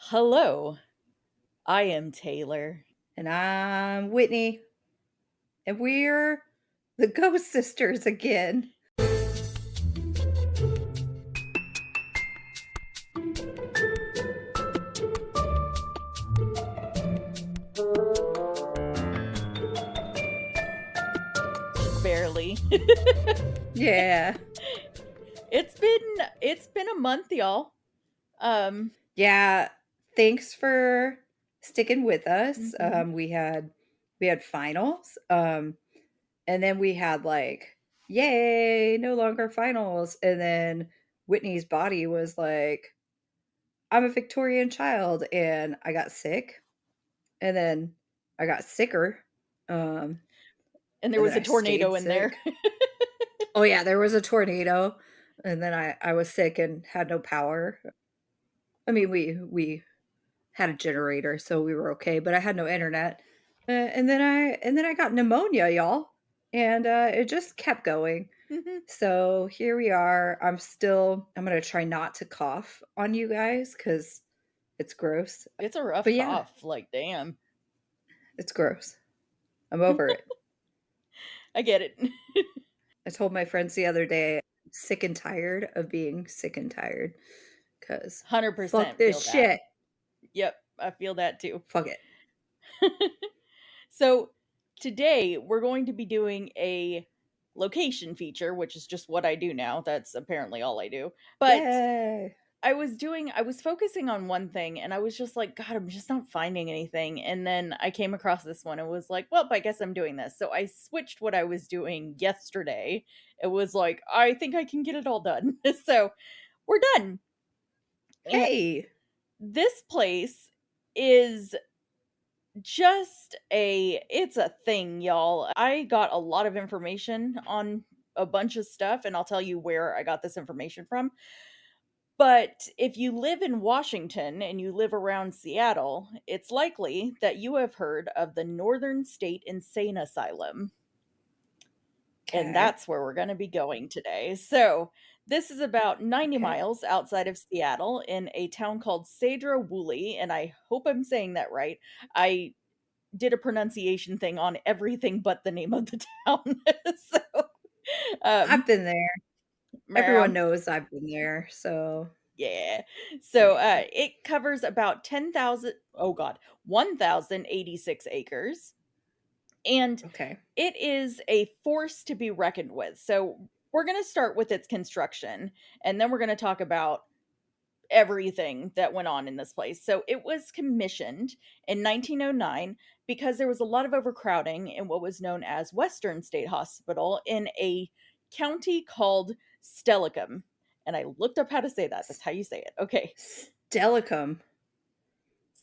Hello, I am Taylor. And I'm Whitney, and we're the Ghost Sisters again. Barely. Yeah. it's been a month, y'all. Um Yeah. Thanks for sticking with us. mhm. We had finals. And then we had like, yay, no longer finals. And then Whitney's body was like, I'm a Victorian child, and I got sick. And then I got sicker. Um, And there and then was a I stayed tornado in there. sick. Oh yeah, there was a tornado, and then I was sick and had no power. I mean, we had a generator, so we were okay, but I had no internet. And then I got pneumonia, y'all, and it just kept going. Mhm. So here we are. I'm gonna try not to cough on you guys because it's gross. It's a rough But yeah, cough, like damn. it's gross. I'm over it. I get it. I told my friends the other day, I'm sick and tired of being sick and tired because fuck 100% this feel that. shit. Yep, I feel that too. Fuck it. So, today we're going to be doing a location feature, which is just what I do now. That's apparently all I do. But Yay. I was focusing on one thing and I was just like, God, I'm just not finding anything. And then I came across this one and was like, well, I guess I'm doing this. So I switched what I was doing yesterday. It was like, I think I can get it all done. So we're done. And Hey. this place is it's a thing, y'all. I got a lot of information on a bunch of stuff, and I'll tell you where I got this information from. But if you live in Washington and you live around Seattle, it's likely that you have heard of the Northern State Insane Asylum. And Okay. that's where we're going to be going today. So, this is about 90 Okay. miles outside of Seattle in a town called Cedar Woolley. And I hope I'm saying that right. I did a pronunciation thing on everything but the name of the town. So, I've um, been there. Everyone meow. knows I've been there. So, Yeah. So yeah. it covers about 10,000, oh God, 1,086 acres. And Okay. it is a force to be reckoned with. So we're going to start with its construction and then we're going to talk about everything that went on in this place. So it was commissioned in 1909 because there was a lot of overcrowding in what was known as Western State Hospital in a county called Stellicum. And I looked up how to say that. That's S- how you say it. Okay. Stellicum.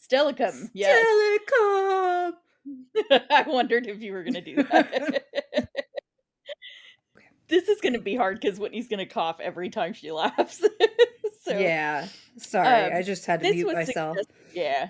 Stellicum. Yes. Stellicum. I wondered if you were going to do that. This is going to be hard because Whitney's going to cough every time she laughs. So, Yeah. Sorry. I um, just had to this mute was myself. yeah,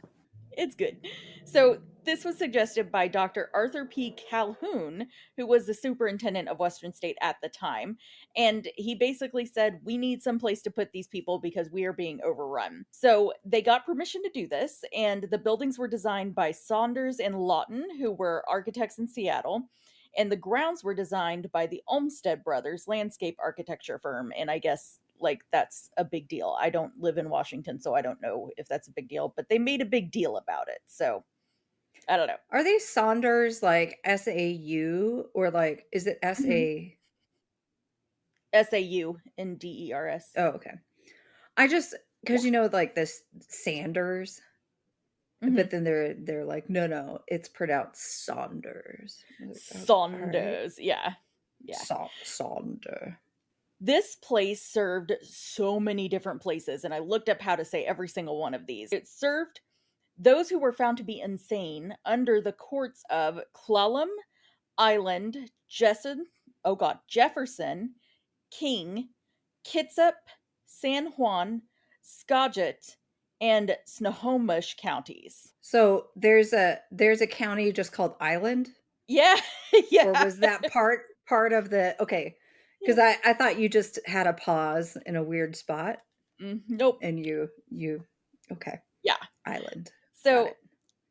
it's good. So, this was suggested by Dr. Arthur P. Calhoun, who was the superintendent of Western State at the time. And he basically said, we need some place to put these people because we are being overrun. So, they got permission to do this, and the buildings were designed by Saunders and Lawton, who were architects in Seattle. And the grounds were designed by the Olmsted Brothers landscape architecture firm. And I guess like that's a big deal. I don't live in Washington, so I don't know if that's a big deal, but they made a big deal about it. So I don't know. Are they Saunders like SAU or like is it Mhm. SA? SAUNDERS. Oh, okay. I just because like this Sanders, but Hmm. then they're like, no, no, it's pronounced Saunders. I was like, oh, all right. Saunders. Yeah. Yeah. Saunder. This place served so many different places, and I looked up how to say every single one of these. It served those who were found to be insane under the courts of Clallam, Island, Jefferson, King, Kitsap, San Juan, Skagit, and Snohomish counties. So there's a county just called Island, Yeah, or yeah, was that part of the okay? Because yeah. I thought you just had a pause in a weird spot, Nope. and you okay. Yeah. Island. Got So it.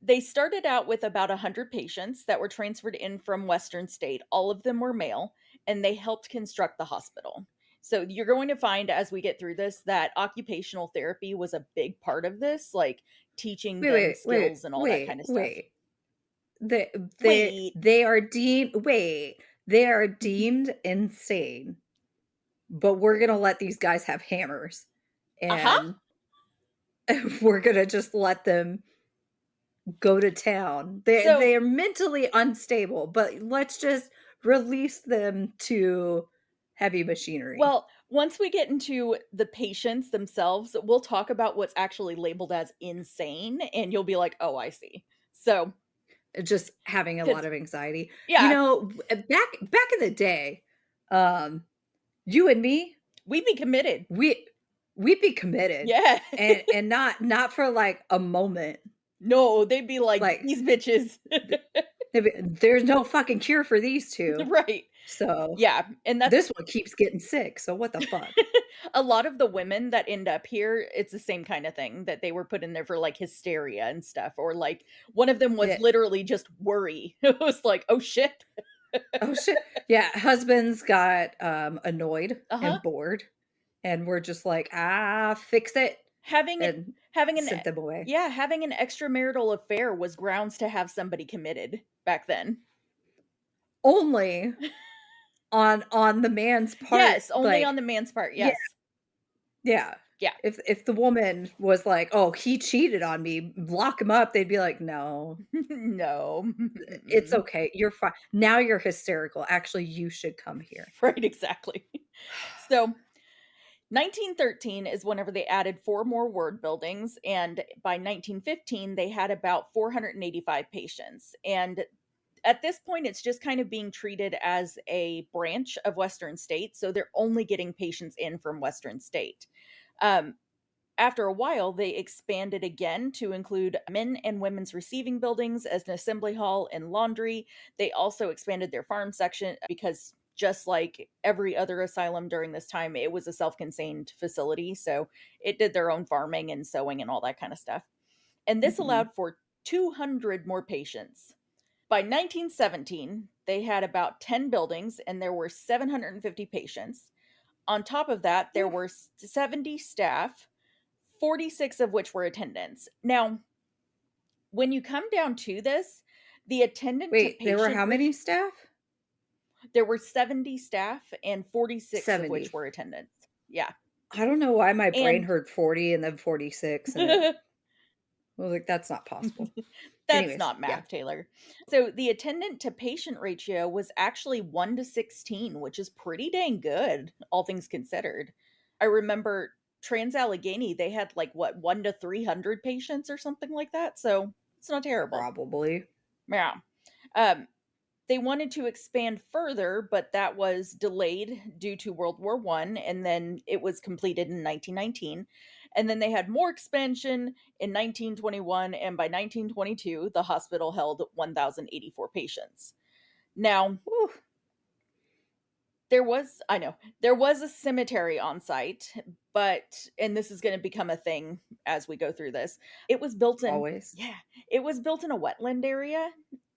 they started out with about 100 patients that were transferred in from Western State. All of them were male, and they helped construct the hospital. So you're going to find as we get through this that occupational therapy was a big part of this, like teaching Wait, them wait, wait, skills and all that wait, kind of stuff. wait. They Wait, they are deemed wait, they are deemed insane, but we're gonna let these guys have hammers, uh-huh. and we're gonna just let them go to town. So, They're mentally unstable, but let's just release them to heavy machinery. well, once we get into the patients themselves, we'll talk about what's actually labeled as insane, and you'll be like, oh, I see. So, Just having a lot because, of anxiety. You yeah, know, back in the day, um, you and me, we'd be committed. we we'd be committed, Yeah. and not for, like, a moment. No, they'd be like, Like, "These bitches." th there's no fucking cure for these 2, Right. so Yeah, and that's this one keeps getting sick, so what the fuck? a lot of the women that end up here, it's the same kinda thing that they were put in there for, like, hysteria and stuff, or, like, one of them was Yeah. literally just worry. It was like, "Oh, shit." Oh, shit. Yeah, husbands got, annoyed Uh-huh. and bored, and we're just like, "Ah, fix it," Having an and having an sent them away. yeah, having an extramarital affair was grounds to have somebody committed back then. Only on the man's part, Yes, only on like the man's part, yeah, yes. yeah. Yeah. If the woman was like, "Oh, he cheated on me, lock him up," they'd be like, "No, No. it's Mm-mm. okay, you're fine. Now you're hysterical, actually, you should come here." Right, exactly. So 1913 is whenever they added 4 more ward buildings, and by 1915, they had about 485 patients, and at this point, it's just kind of being treated as a branch of Western State, so they're only getting patients in from Western State. Um, After a while, they expanded again to include men and women's receiving buildings as an assembly hall and laundry. They also expanded their farm section because just like every other asylum during this time, it was a self-contained facility, so it did their own farming and sewing and all that kind of stuff. And this Mhm. allowed for 200 more patients. By 1917, they had about 10 buildings and there were 750 patients. On top of that, there Oof. were 70 staff, 46 of which were attendants. Now, when you come down to this, the attendant to Wait, there were patient how many staff? there were 70 staff and 46 of which 70. were attendants. Yeah. I don't know why my brain And heard 40 and then 46, and it I was like, "That's not possible." that's Anyways, not yeah. math, Taylor. So the attendant to patient ratio was actually 1 to 16, which is pretty dang good, all things considered. I remember Trans Allegheny, they had like what, 1 to 300 patients or something like that. So it's not terrible. Probably. Yeah. Um, they wanted to expand further, but that was delayed due to World War One, and then it was completed in 1919. And then they had more expansion in 1921, and by 1922, the hospital held 1,084 patients. Now, Ooh, I know, there was a cemetery on site, but, and this is going to become a thing as we go through this, it was built in, always. yeah, it was built in a wetland area.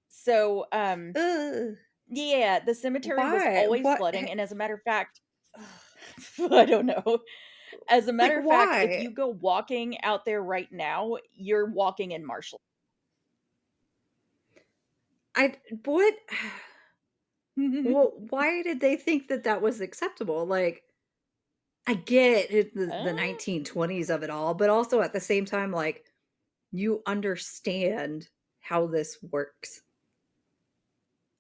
So, Ugh, yeah, the cemetery was why? always What flooding, and as a matter of fact, I don't know. As a like, matter of fact, if why? you go walking out there right now, you're walking in marshland. I what well, why did they think that that was acceptable? Like, I get it, the Uh, 1920s of it all, but also at the same time, like, you understand how this works.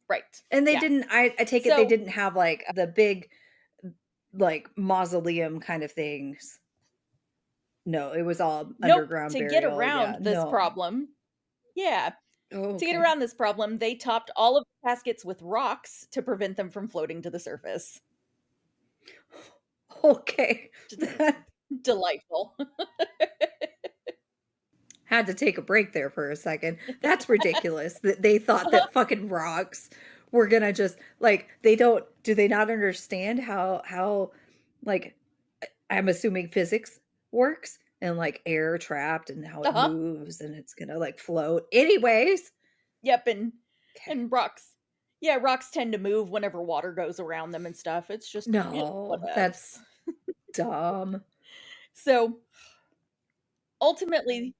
right. And they Yeah. didn't I take it they So, didn't have, like, the big, like, mausoleum kind of things. No, it was all nope, underground to get burial, yeah, around this no. problem, yeah, Oh, to get okay. around this problem, they topped all of the caskets with rocks to prevent them from floating to the surface. Okay. D Delightful. Had to take a break there for a second. That's ridiculous that they thought Uh-huh. that fucking rocks were gonna just like, they don't do they not understand how, like, I'm assuming physics works, and, like, air trapped and how it Uh-huh. moves and it's gonna, like, float. Anyways. Yep, Okay. and rocks. Yeah, rocks tend to move whenever water goes around them and stuff. It's just, No, whatevs. that's dumb. So, ultimately,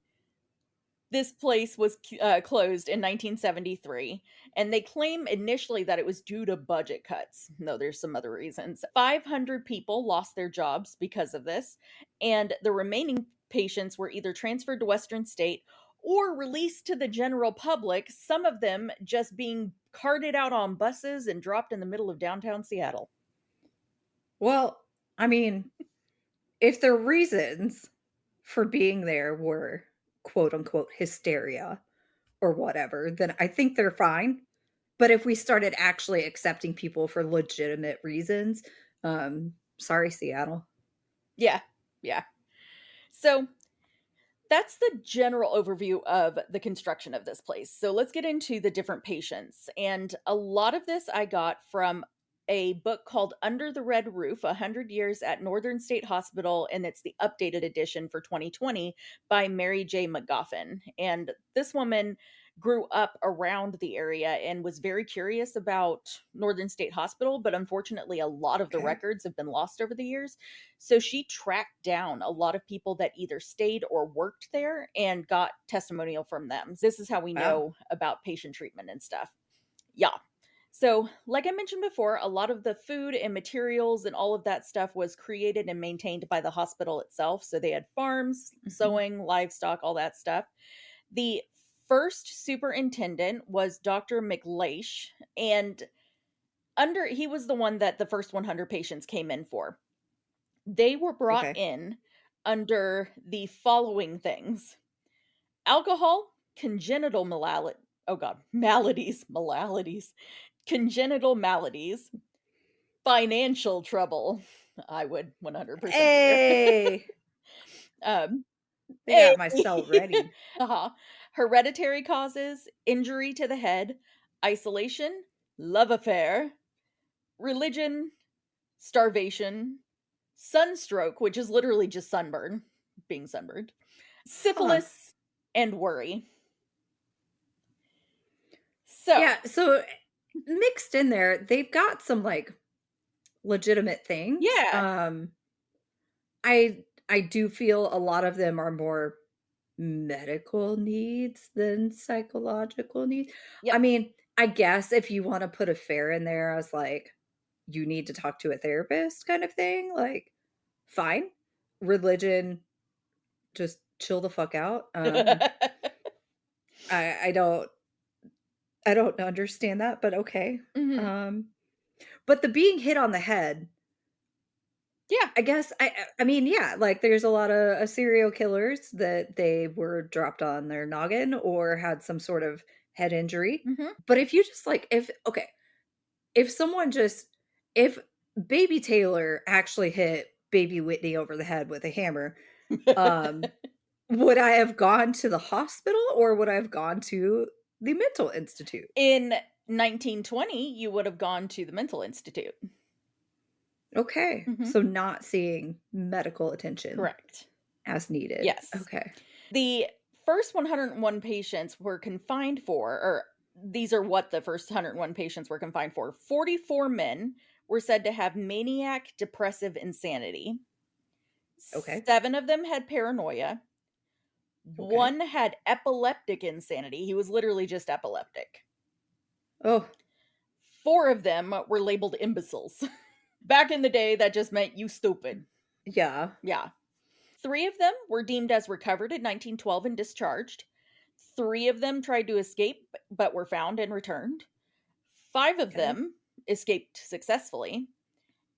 this place was closed in 1973, and they claim initially that it was due to budget cuts. No, there's some other reasons. 500 people lost their jobs because of this, and the remaining patients were either transferred to Western State or released to the general public, some of them just being carted out on buses and dropped in the middle of downtown Seattle. Well, I mean, if their reasons for being there were quote unquote hysteria or whatever, then I think they're fine. But if we started actually accepting people for legitimate reasons, sorry, Seattle. Yeah, yeah. So that's the general overview of the construction of this place. So let's get into the different patients. And a lot of this I got from a book called Under the Red Roof 100 Years at Northern State Hospital. And it's the updated edition for 2020 by Mary J. McGoffin. And this woman grew up around the area and was very curious about Northern State Hospital. But unfortunately, a lot of the Okay. records have been lost over the years. So she tracked down a lot of people that either stayed or worked there and got testimonial from them. This is how we Wow. know about patient treatment and stuff. Yeah. So, like I mentioned before, a lot of the food and materials and all of that stuff was created and maintained by the hospital itself. So they had farms, Mhm. sewing, livestock, all that stuff. The first superintendent was Dr. McLeish, and he was the one that the first 100 patients came in for. They were brought Okay. in under the following things: alcohol, congenital maladies, congenital maladies, financial trouble. I would 100% be there. Hey, um, they eh, got my cell ready. uh-huh. Hereditary causes, injury to the head, isolation, love affair, religion, starvation, sunstroke, which is literally just sunburn, being sunburned, Huh. syphilis, and worry. So, Yeah, so mixed in there, they've got some, like, legitimate things. yeah. I do feel a lot of them are more medical needs than psychological needs. I Yep. mean, I guess if you wanna put a fair in there as, like, you need to talk to a therapist kind of thing, like, fine. Religion, just chill the fuck out. I I don't understand that, but okay. Mhm. Um, but the being hit on the head, Yeah. I guess I mean, yeah, like, there's a lot of, serial killers that they were dropped on their noggin or had some sort of head injury. Mhm. But if you just, like if okay, if someone just if baby Taylor actually hit baby Whitney over the head with a hammer, um, would I have gone to the hospital or would I have gone to the mental institute? In 1920, you would have gone to the mental institute. Okay, Mhm. so not seeing medical attention Correct. as needed. Yes. Okay. The first 101 patients were confined for, or these are what the first 101 patients were confined for. 44 men were said to have maniac depressive insanity. Okay. 7 of them had paranoia. Okay. 1 had epileptic insanity. He was literally just epileptic. Oh, 4 of them were labeled imbeciles. Back in the day, that just meant you stupid. yeah. Yeah. 3 of them were deemed as recovered in 1912 and discharged. 3 of them tried to escape but were found and returned. 5 of Okay. them escaped successfully.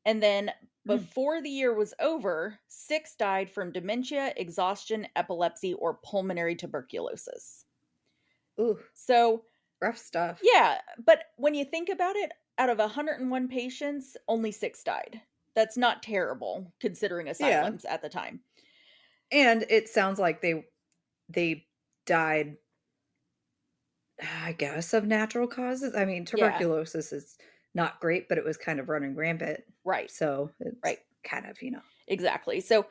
And then Mm. before the year was over, 6 died from dementia, exhaustion, epilepsy, or pulmonary tuberculosis. Ooh, So, rough stuff. yeah, but when you think about it, out of 101 patients, only 6 died. That's not terrible considering Yeah, asylums at the time. and it sounds like they died, I guess, of natural causes. I mean, Yeah, tuberculosis is not great, but it was kind of running rampant, right, so it's right. kind of. Exactly. So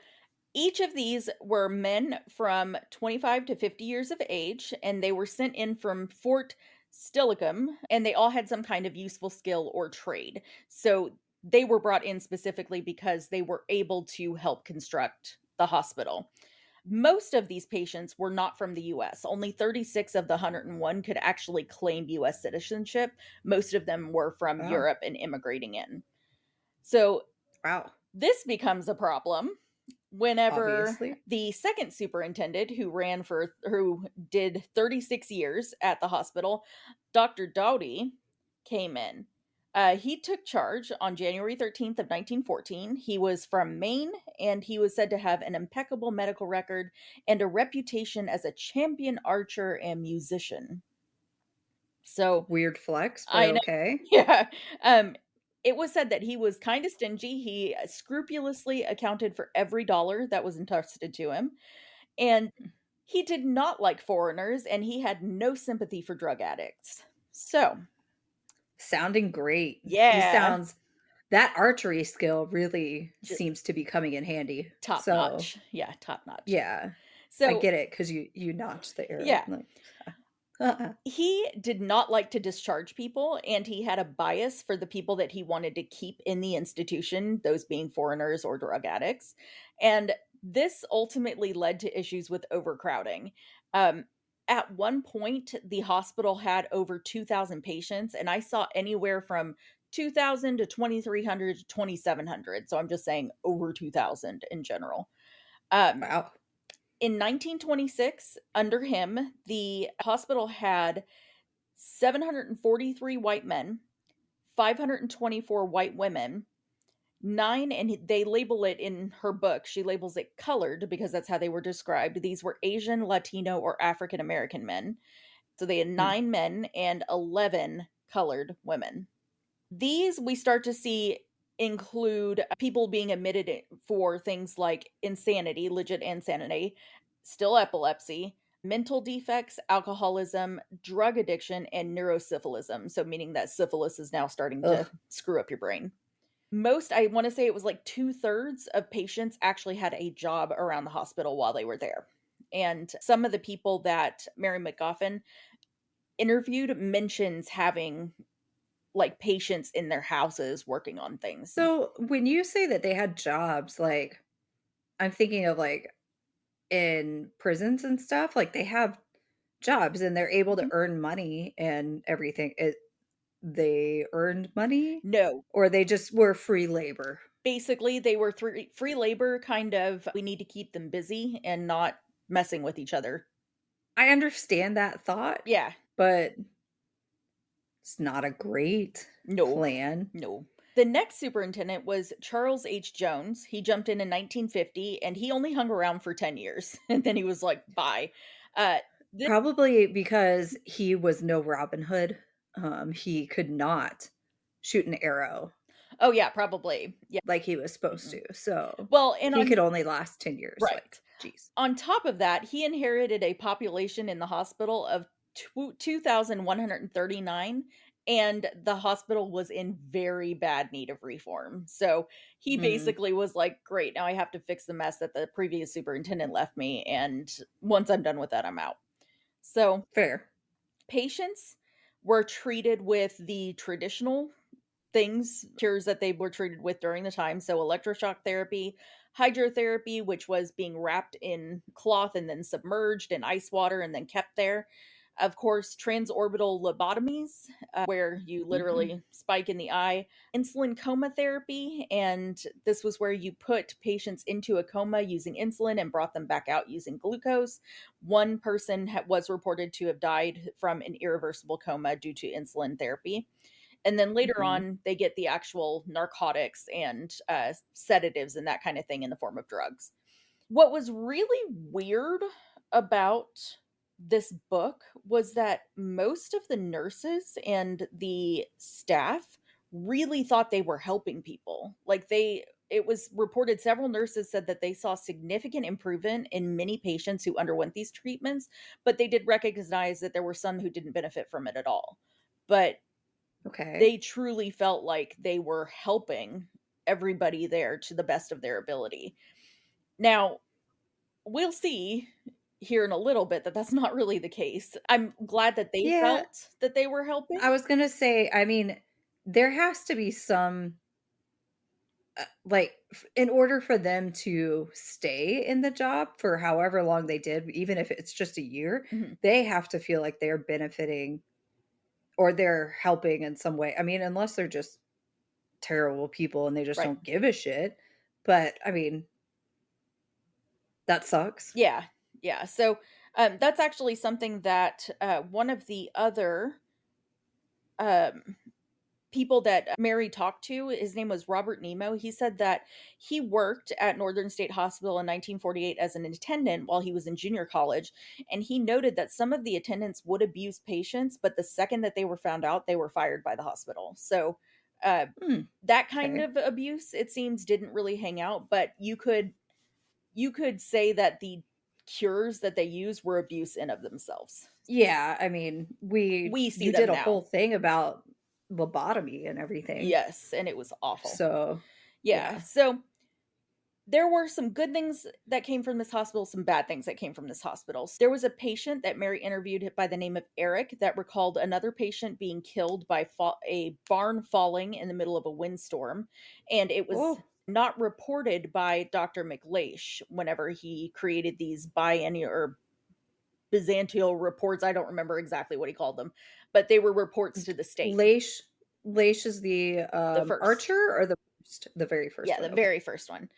Each of these were men from 25 to 50 years of age, and they were sent in from Fort Steilacoom, and they all had some kind of useful skill or trade. So they were brought in specifically because they were able to help construct the hospital. Most of these patients were not from the US. Only 36 of the 101 could actually claim US citizenship. Most of them were from Oh, Europe and immigrating in. So wow. this becomes a problem whenever Obviously. the second superintendent who did 36 years at the hospital, Dr. Doughty, came in. He took charge on January 13th of 1914. He was from Maine, and he was said to have an impeccable medical record and a reputation as a champion archer and musician. So Weird flex, but I know. okay. Yeah. Um, it was said that he was kind of stingy. He scrupulously accounted for every dollar that was entrusted to him. And he did not like foreigners and he had no sympathy for drug addicts. So, Sounding great. He yeah, sounds that archery skill really just seems to be coming in handy. top So, notch. Yeah, top notch. yeah, I So, get it because you notched the arrow, yeah, like, he did not like to discharge people, and he had a bias for the people that he wanted to keep in the institution, those being foreigners or drug addicts. And this ultimately led to issues with overcrowding. Um, at one point, the hospital had over 2,000 patients, and I saw anywhere from 2,000 to 2,300 to 2,700. So I'm just saying over 2,000 in general. Um, wow. in 1926, under him, the hospital had 743 white men, 524 white women, 9, and they label it in her book, she labels it colored because that's how they were described. These were Asian, Latino, or African American men. So they had Mm. 9 men and 11 colored women. These we start to see include people being admitted for things like insanity, legit insanity, still epilepsy, mental defects, alcoholism, drug addiction, and neurosyphilism. So, meaning that syphilis is now starting to Ugh. screw up your brain. Most, I want to say it was like two-thirds of patients actually had a job around the hospital while they were there. And some of the people that Mary McGoffin interviewed mentions having like patients in their houses working on things. So, when you say that they had jobs, like, I'm thinking of, like, in prisons and stuff, like, they have jobs and they're able to Mhm. earn money and everything. They earned money No, or they just were free labor? basically they were free labor kind of, we need to keep them busy and not messing with each other. I understand that thought, Yeah, but it's not a great no, plan. no. The next superintendent was Charles H. Jones. He jumped in 1950 and he only hung around for 10 years and then he was like, bye. Uh, this, Probably because he was no Robin Hood. He could not shoot an arrow oh, yeah, probably. Yeah. like he was supposed Mm-mm. to, so Well, and he on, could only last 10 years, like, right. geez. On top of that, he inherited a population in the hospital of 2,139, and the hospital was in very bad need of reform. So he Mm, basically was like, "Great, now I have to fix the mess that the previous superintendent left me, and once I'm done with that, I'm out." So fair. patients were treated with the traditional things, cures that they were treated with during the time. So electroshock therapy, hydrotherapy, which was being wrapped in cloth and then submerged in ice water and then kept there. Of course, transorbital lobotomies, where you Mhm, literally spike in the eye, insulin coma therapy, and this was where you put patients into a coma using insulin and brought them back out using glucose. One person was reported to have died from an irreversible coma due to insulin therapy. And then later mhm. on, they get the actual narcotics and sedatives and that kind of thing in the form of drugs. What was really weird about this book was that most of the nurses and the staff really thought they were helping people. Like it was reported several nurses said that they saw significant improvement in many patients who underwent these treatments, but they did recognize that there were some who didn't benefit from it at all. But Okay. they truly felt like they were helping everybody there to the best of their ability. Now, we'll see here in a little bit that that's not really the case. I'm glad that they Yeah, felt that they were helping. I was gonna say, I mean, there has to be some, like, in order for them to stay in the job for however long they did, even if it's just a year, Mhm. they have to feel like they're benefiting or they're helping in some way. I mean, unless they're just terrible people and they just Right. don't give a shit. But I mean, that sucks. Yeah. Yeah. So, that's actually something that, one of the other, um people that Mary talked to, his name was Robert Nemo. He said that he worked at Northern State Hospital in 1948 as an attendant while he was in junior college, and he noted that some of the attendants would abuse patients, but the second that they were found out, they were fired by the hospital. So, uh, Hmm, that kind okay. of abuse, it seems, didn't really hang out, but you could say that the cures that they used were abuse in of themselves. Yeah, I mean, We see you them did a whole now. thing about lobotomy and everything. Yes, and it was awful. So, Yeah. yeah. So there were some good things that came from this hospital, some bad things that came from this hospital. There was a patient that Mary interviewed by the name of Eric that recalled another patient being killed by a barn falling in the middle of a windstorm, and it was Oh, not reported by Dr. McLeish whenever he created these biennial or Byzantial reports. I don't remember exactly what he called them, but they were reports to the state. Leish Leish is the, The first. archer or the first? The very first Yeah, the one, okay. very first one.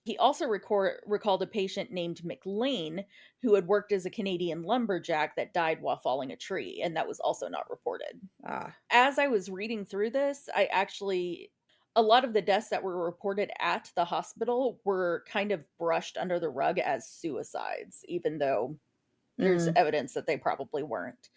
He also recalled a patient named McLean who had worked as a Canadian lumberjack that died while falling a tree, and that was also not reported. Ah, As I was reading through this, a lot of the deaths that were reported at the hospital were kind of brushed under the rug as suicides, even though there's mm, evidence that they probably weren't.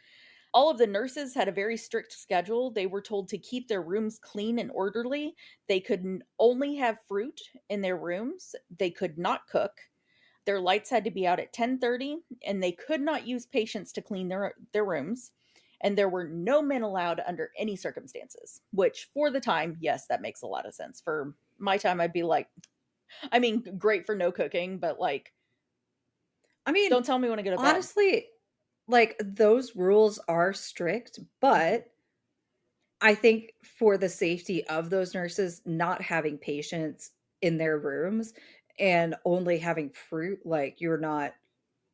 All of the nurses had a very strict schedule. They were told to keep their rooms clean and orderly. They could only have fruit in their rooms. They could not cook. Their lights had to be out at 10:30 and they could not use patients to clean their rooms. And there were no men allowed under any circumstances, which for the time, yes, that makes a lot of sense. For my time I'd be like, I mean, great for no cooking, but like I mean, don't tell me when to go to bed. honestly, like, those rules are strict, Mhm. but I think for the safety of those nurses, not having patients in their rooms and only having fruit, like, you're not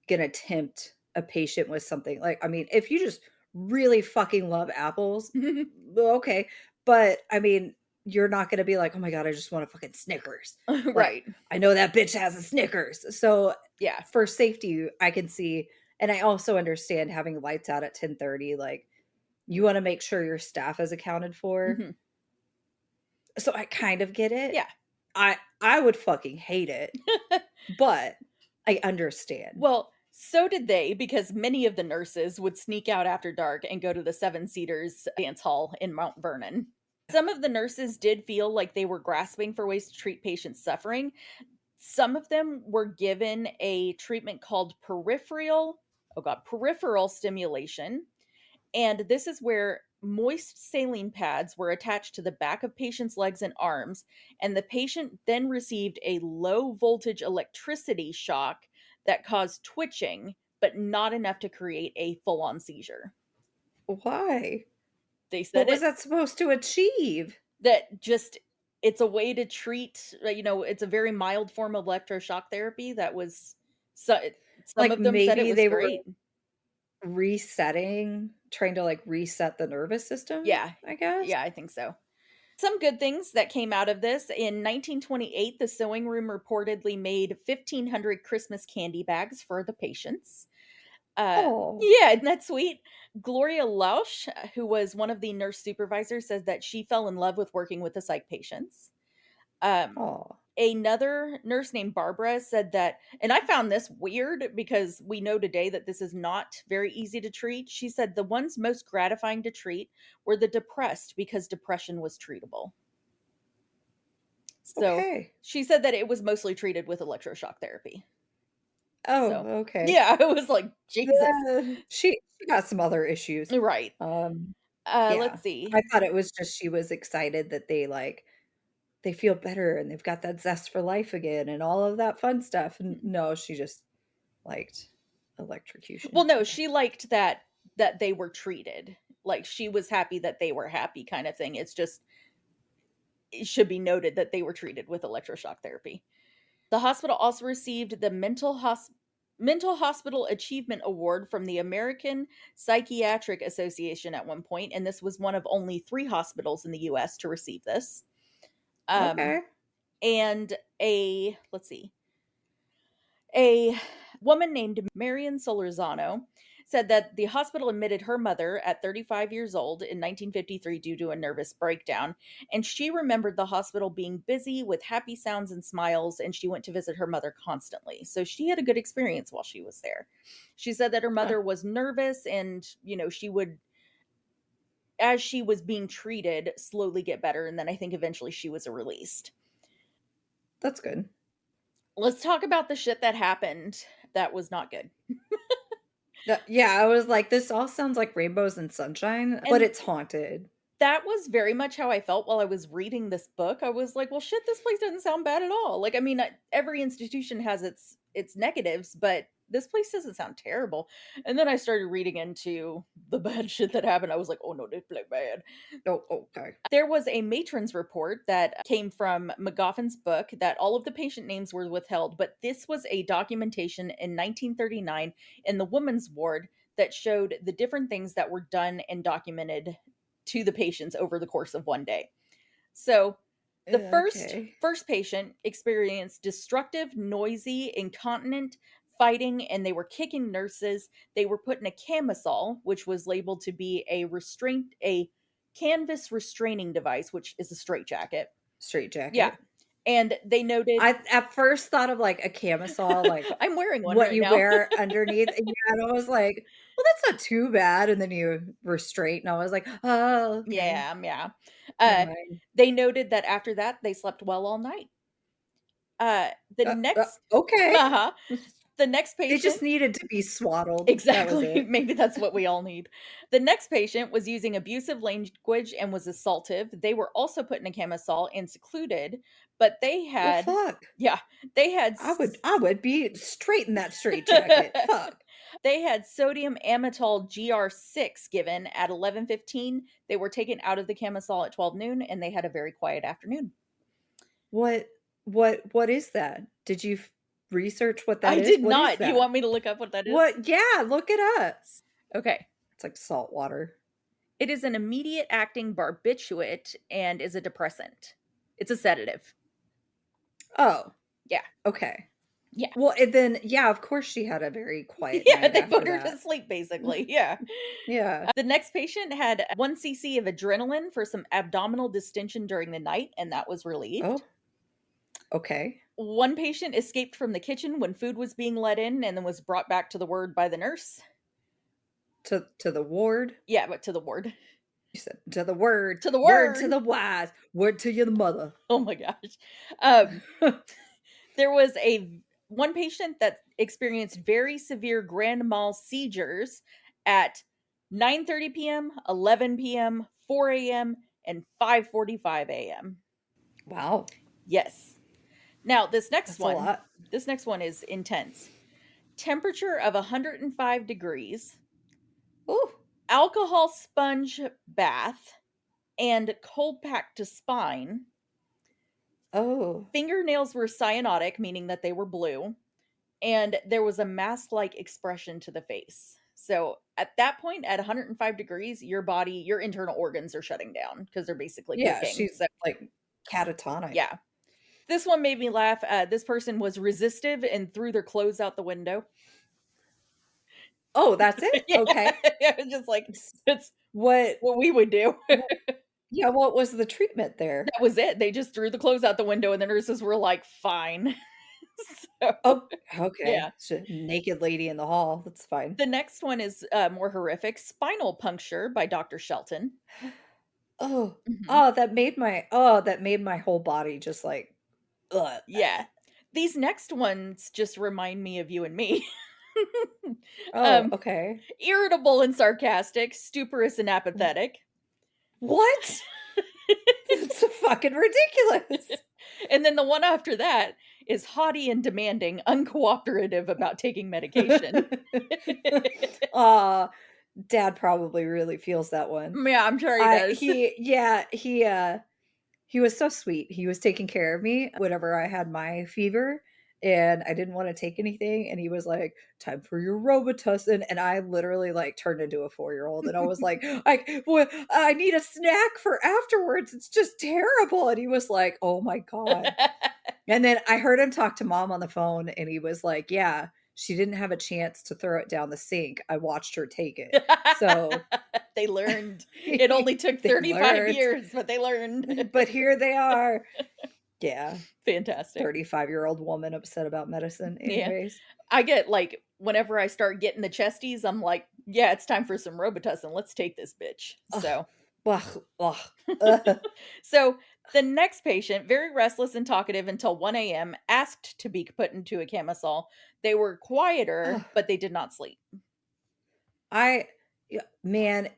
gonna tempt a patient with something like, I mean, if you just really fucking love apples, okay, but, I mean, you're not gonna be like, "Oh my god, I just want a fucking Snickers." Like, Right. I know that bitch has a Snickers. So, Yeah. for safety, I can see and I also understand having lights out at 10:30, like, you wanna make sure your staff is accounted for. Mhm. So, I kind of get it. Yeah. I would fucking hate it, but I understand. Well, so did they because many of the nurses would sneak out after dark and go to the Seven Cedars dance hall in Mount Vernon. Some of the nurses did feel like they were grasping for ways to treat patients suffering. Some of them were given a treatment called peripheral stimulation. And this is where moist saline pads were attached to the back of patients' legs and arms, and the patient then received a low voltage electricity shock that caused twitching, but not enough to create a full on seizure. Why? They What said was it that supposed to achieve? that just it's a way to treat, it's a very mild form of electroshock therapy that was so some Like, of them said it maybe was they were great. trying to, like, reset the nervous system, Yeah. I guess? Yeah, I think so. Some good things that came out of this. In 1928, the sewing room reportedly made 1,500 Christmas candy bags for the patients. Oh, Yeah, isn't that sweet? Gloria Lausch, who was one of the nurse supervisors, says that she fell in love with working with the psych patients. Um, oh, Another nurse named Barbara said that, and I found this weird because we know today that this is not very easy to treat. She said the ones most gratifying to treat were the depressed because depression was treatable. So, okay. she said that it was mostly treated with electroshock therapy. Oh, So, okay. yeah, I was like, "Jesus." Yeah, she got some other issues. Right. Um, Let's yeah. see. I thought it was just she was excited that they feel better and they've got that zest for life again and all of that fun stuff, and Mhm. no, she just liked electrocution. Well, no, Okay. she liked that they were treated. Like, she was happy that they were happy kind of thing. It's just it should be noted that they were treated with electroshock therapy. The hospital also received the Mental Hospital Achievement Award from the American Psychiatric Association at one point, and this was one of only 3 hospitals in the US to receive this. Um, Okay. and a let's see, a woman named Marion Solorzano said that the hospital admitted her mother at 35 years old in 1953 due to a nervous breakdown. And she remembered the hospital being busy with happy sounds and smiles, and she went to visit her mother constantly. So she had a good experience while she was there. She said that her Huh. mother was nervous and, she would, as she was being treated, slowly get better. And then I think eventually she was released. That's good. Let's talk about the shit that happened that was not good. Yeah, I was like, this all sounds like rainbows and sunshine, but And it's haunted. that was very much how I felt while I was reading this book. I was like, "Well, shit, this place doesn't sound bad at all." Like, I mean, every institution has its negatives, but this place doesn't sound terrible. And then I started reading into the bad shit that happened. I was like, "Oh no, this place bad." Oh, okay. There was a matron's report that came from McGoffin's book that all of the patient names were withheld, but this was a documentation in 1939 in the women's ward that showed the different things that were done and documented to the patients over the course of one day. So, the first Okay. first patient experienced destructive, noisy, incontinent fighting, and they were kicking nurses. They were put in a camisole, which was labeled to be a canvas restraining device, which is a straitjacket. Straight Yeah. jacket. And they noted I at first thought of, like, a camisole, like, I'm wearing one what right you now. wear underneath, and yeah, and I was like, "Well, that's not too bad," and then you were straight, and I was like, "Oh, okay. Yeah, yeah. Never Uh, mind." they noted that after that, they slept well all night. The next Okay. uh-huh. The next They just patient needed to be swaddled. That was exactly, it. maybe that's what we all need. The next patient was using abusive language and was assaultive. They were also put in a camisole and secluded, but they Well, had fuck. yeah, they had I would be straight in that straitjacket. Fuck. they had sodium amytal GR6 given at 11:15. They were taken out of the camisole at 12 noon, and they had a very quiet afternoon. What what is that? Did you research what that I is? did What is not. You that? want me to look up what that is? What Yeah, look it up. Okay. It's like salt water. It is an immediate acting barbiturate and is a depressant. It's a sedative. Oh, Yeah. okay. Yeah. Well, and then yeah, of course she had a very quiet Yeah, night they put after her to that. sleep basically. Yeah. Yeah. The next patient had 1 cc of adrenaline for some abdominal distension during the night, and that was relieved. Oh, okay. One patient escaped from the kitchen when food was being let in and then was brought back to the ward by the nurse. To the ward? Yeah, but to the ward. You said, "To the word, To the word to word. the wise, word to your mother." Oh my gosh. Um, there was a one patient that experienced very severe grand mal seizures at 9:30 p.m., 11 p.m., 4 a.m., and 5:45 a.m. Wow, Yes. Now, that's a lot. this next one is intense. Temperature of 105 degrees, Ooh, alcohol sponge bath, and cold pack to spine. oh, Fingernails were cyanotic, meaning that they were blue, and there was a mask-like expression to the face. So at that point, at 105 degrees, your internal organs are shutting down because they're basically yeah, cooking. she's, So like, catatonic. yeah, this one made me laugh. This person was resistive and threw their clothes out the window. Oh, that's it? Yeah, Okay. yeah, it's just like S it's what what we would do. w Yeah, what was the treatment there? That was it. They just threw the clothes out the window, and the nurses were like, "Fine." So Oh, okay. yeah. It's a naked lady in the hall, that's fine. The next one is more horrific: spinal puncture by Dr. Shelton. Oh, Mhm. that made my whole body just like, ugh. Yeah. These next ones just remind me of you and me. Oh, um, okay. irritable and sarcastic, stuporous and W apathetic. What? That's fucking ridiculous. And then the one after that, is haughty and demanding, uncooperative about taking medication. Aw, dad probably really feels that one. Yeah, I'm sure he I does. he yeah, he was so sweet. He was taking care of me whenever I had my fever and I didn't wanna take anything, and he was like, "Time for your Robitussin," and I literally, like, turned into a four-year-old, and I was like, "What? I need a snack for afterwards, it's just terrible," and he was like, "Oh my god." And then I heard him talk to mom on the phone, and he was like, "Yeah, she didn't have a chance to throw it down the sink. I watched her take it." So, They learned. It only took they 35 learned, years, but they learned. but here they are. Yeah, Fantastic. 35-year-old woman upset about medicine Yeah. anyways. I get, like, whenever I start getting the chesties, I'm like, "Yeah, it's time for some Robitussin. Let's take this bitch." Ugh, So ugh, ugh, ugh, so the next patient, very restless and talkative until 1 a.m., asked to be put into a camisole. They were ugh. quieter, but they did not sleep. I Yeah, man,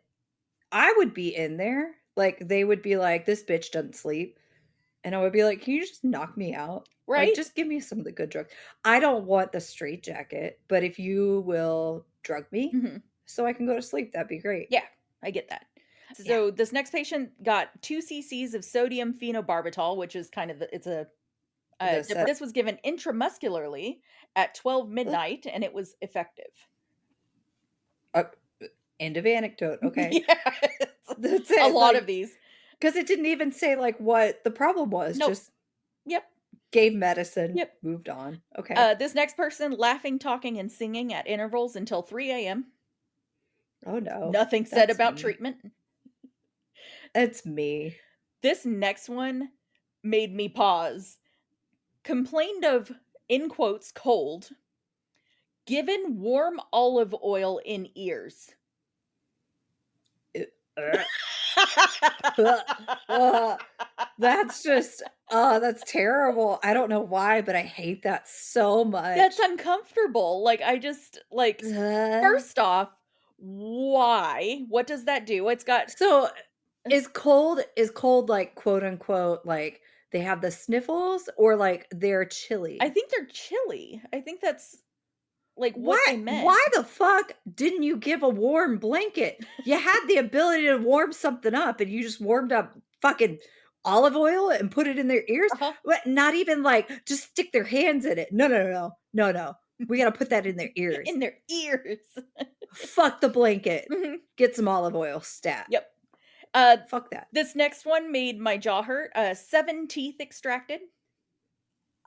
I would be in there, like, they would be like, "This bitch doesn't sleep." And I would be like, "Can you just knock me out? Like, Right? just give me some of the good drugs." I don't want the straitjacket, but if you will drug me Mhm. so I can go to sleep, that'd be great. Yeah, I get that. Yeah. So this next patient got 2 cc's of sodium phenobarbital, which is kind of it's a The set this was given intramuscularly at 12 ugh, midnight, and it was effective. uh, end of anecdote, okay. Yeah, That's a it, lot of like, these. because it didn't even say, like, what the problem was, Nope. just Yep. gave medicine, Yep. moved on. Okay. This next person laughing, talking, and singing at intervals until 3 a.m. Oh, no. Nothing said That's about me. treatment. It's me. This next one made me pause. Complained of, in quotes, cold, given warm olive oil in ears. It ugh. That's just that's terrible. I don't know why, but I hate that so That's much. uncomfortable. Like, I just like, Uh, first off, why? What does that do? It's got so is cold like quote unquote like they have the sniffles or like they're I chilly? think they're chilly. I think that's, like, what Why they meant. why the fuck didn't you give a warm blanket? You had the ability to warm something up and you just warmed up fucking olive oil and put it in their ears? Uh-huh. What, not even like just stick their hands in it. No, no, no, no. No, no. We gotta put that in their ears. In their ears. Fuck the blanket. Mhm. Get some olive oil stat. Yep. Uh, Fuck that. this next one made my jaw hurt. 7 teeth extracted.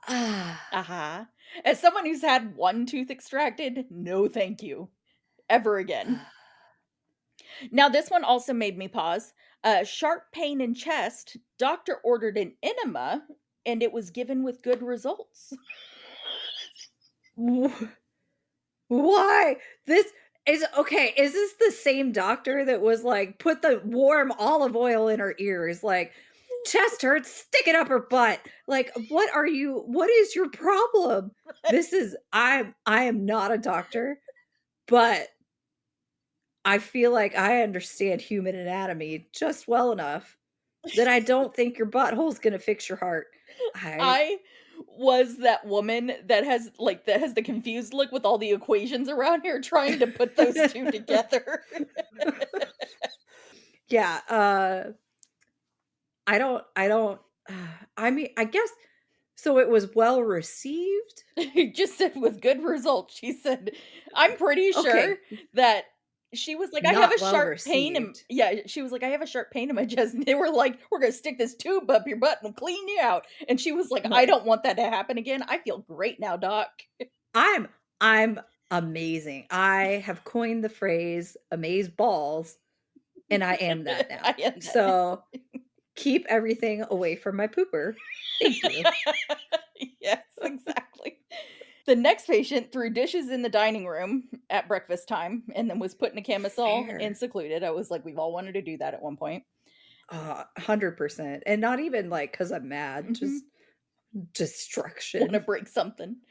Ah. Uh-huh. As someone who's had 1 tooth extracted, no thank you. Ever again. Now, this one also made me pause. Sharp pain in chest. Doctor ordered an enema, and it was given with good results. Why? This is okay, is this the same doctor that was like, "Put the warm olive oil in her ears," like, "Chest hurts, stick it up her butt." Like, what is your problem? This is I am not a doctor, but I feel like I understand human anatomy just well enough that I don't think your butthole's gonna fix your heart. I I was that woman that has the confused look with all the equations around here trying to put those 2 together. Yeah, I don't I mean, I guess so it was well received? He just said with good results. She said, "I'm pretty sure Okay, that" she was like, "I have a not well sharp pain in" received. yeah, she was like, "I have a sharp pain in my chest," and they were like, "We're gonna stick this tube up your butt and clean you out," and she was like, "I Right. don't want that to happen again. I feel great now, doc." I'm I'm amazing. I have coined the phrase "amaze balls," and I am that I now. am that. So, keep everything away from my pooper. Thank you. Yes, exactly. The next patient threw dishes in the dining room at breakfast time and then was put in a camisole and Fair. secluded. I was like, we've all wanted to do that at one point. 100%, and not even, like, because 'cause I'm mad, Mhm. just Wanna destruction. break something.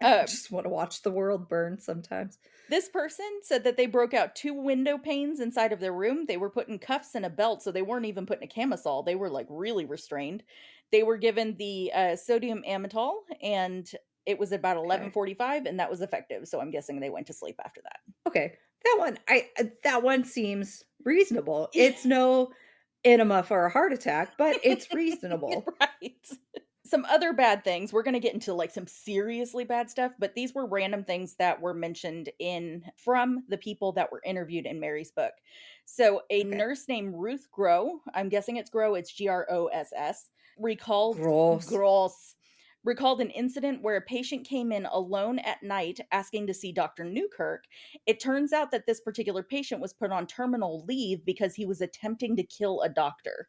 I Um, just wanna watch the world burn sometimes. This person said that they broke out 2 window panes inside of their room. They were put in cuffs and a belt, so they weren't even put in a camisole. They were, like, really restrained. They were given the, sodium amytal, and it was about Okay. 11:45, and that was effective, so I'm guessing they went to sleep after that. Okay. That one seems reasonable. It's no enema for a heart attack, but it's reasonable. Right. Some other bad things, we're gonna get into, like, some seriously bad stuff, but these were random things that were mentioned in from the people that were interviewed in Mary's book. So, a Okay. nurse named Ruth Gross, I'm guessing it's Gross, it's Gross, recalled Gross. Gross, recalled an incident where a patient came in alone at night asking to see Dr. Newkirk. It turns out that this particular patient was put on terminal leave because he was attempting to kill a doctor.